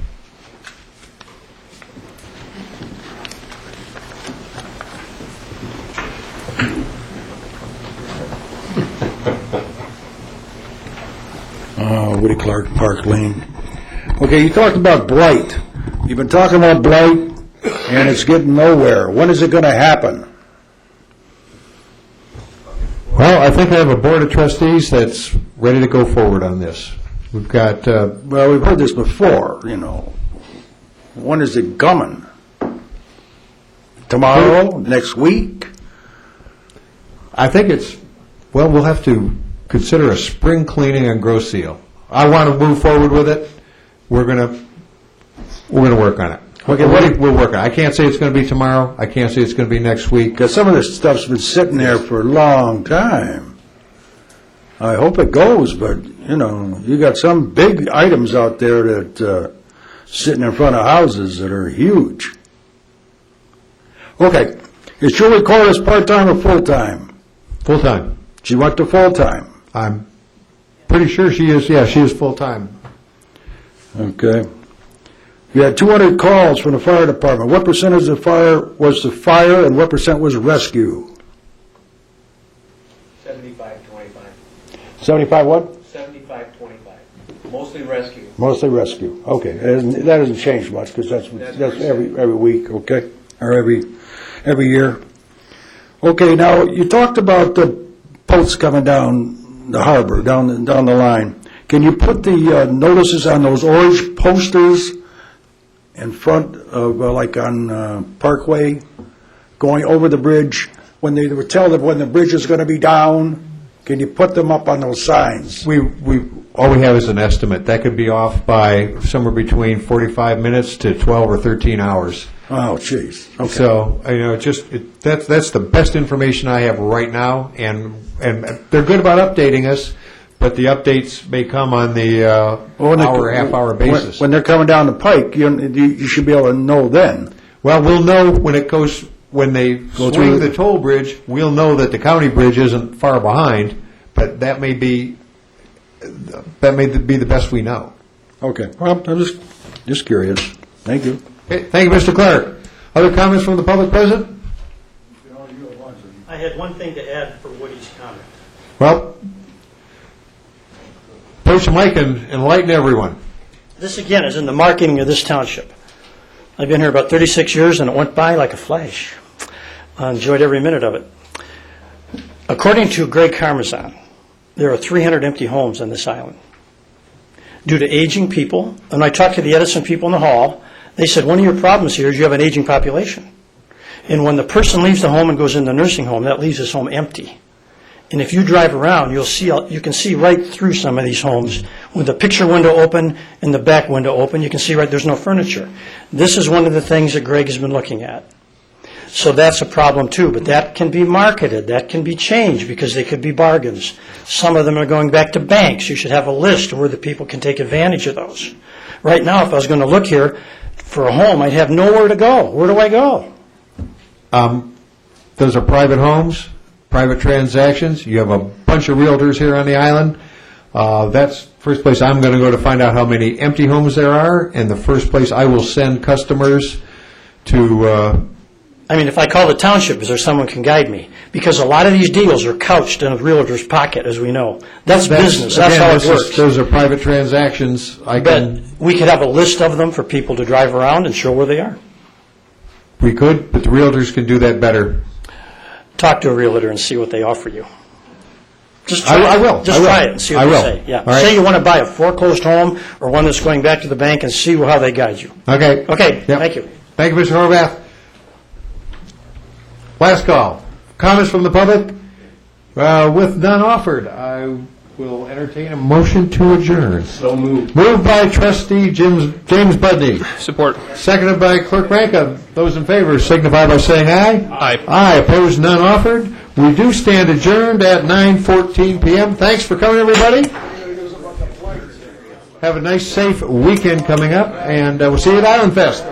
Woody Clark, Park Lane. Okay, you talked about blight. You've been talking about blight, and it's getting nowhere. When is it going to happen? Well, I think I have a board of trustees that's ready to go forward on this. We've got, Well, we've heard this before, you know. When is it coming? Tomorrow? Next week? I think it's, well, we'll have to consider a spring cleaning on Grosse Seal. I want to move forward with it. We're going to work on it. Okay, We'll work on it. I can't say it's going to be tomorrow. I can't say it's going to be next week. Because some of this stuff's been sitting there for a long time. I hope it goes, but, you know, you got some big items out there that sitting in front of houses that are huge. Okay, is Julie Corliss part-time or full-time? Full-time. She went to full-time. I'm pretty sure she is, yeah, she is full-time. Okay. You had 200 calls from the fire department. What percentage of the fire was the fire and what percent was rescue? 75-25. 75 what? 75-25. Mostly rescue. Mostly rescue. Okay, that doesn't change much because that's every week, okay, or every year. Okay, now you talked about the boats coming down the harbor, down the line. Can you put the notices on those orange posters in front of, like on Parkway, going over the bridge, when they would tell them when the bridge is going to be down? Can you put them up on those signs? All we have is an estimate. That could be off by somewhere between 45 minutes to 12 or 13 hours. Oh, jeez. Okay. So, you know, that's the best information I have right now, and they're good about updating us, but the updates may come on the half-hour basis. When they're coming down the pike, you should be able to know then. Well, we'll know when they swing the toll bridge, we'll know that the county bridge isn't far behind, but that may be the best we know. Okay, well, I'm just curious. Thank you. Okay, thank you, Mr. Clark. Other comments from the public present? I had one thing to add for Woody's comment. Well, approach the mic and enlighten everyone. This, again, is in the marketing of this township. I've been here about 36 years, and it went by like a flash. I enjoyed every minute of it. According to Greg Carmazon, there are 300 empty homes on this island due to aging people. And I talked to the Edison people in the hall. They said, one of your problems here is you have an aging population. And when the person leaves the home and goes in the nursing home, that leaves this home empty. And if you drive around, you can see right through some of these homes with the picture window open and the back window open. You can see right there's no furniture. This is one of the things that Greg has been looking at. So that's a problem too, but that can be marketed. That can be changed because they could be bargains. Some of them are going back to banks. You should have a list where the people can take advantage of those. Right now, if I was going to look here for a home, I'd have nowhere to go. Where do I go? Those are private homes, private transactions. You have a bunch of realtors here on the island. That's the first place I'm going to go to find out how many empty homes there are, and the first place I will send customers to... I mean, if I call the township, is there someone can guide me? Because a lot of these deals are couched in a realtor's pocket, as we know. That's business. That's how it works. Those are private transactions. But we could have a list of them for people to drive around and show where they are. We could, but the realtors can do that better. Talk to a realtor and see what they offer you. Just try I will. Just try it and see what they say. Yeah. Right. Say you want to buy a foreclosed home or one that's going back to the bank and see how they guide you. Okay. Okay. Yep. Thank you. Thank you, Mr. Horvath. Last call. Comments from the public? With none offered, I will entertain a motion to adjourn. So moved. Moved by trustee James Budney. Support. Seconded by clerk Ranka. Those in favor signify by saying aye. Aye. Aye. Opposed, none offered. We do stand adjourned at 9:14 p.m. Thanks for coming, everybody. Have a nice, safe weekend coming up, and we'll see you at Island Fest.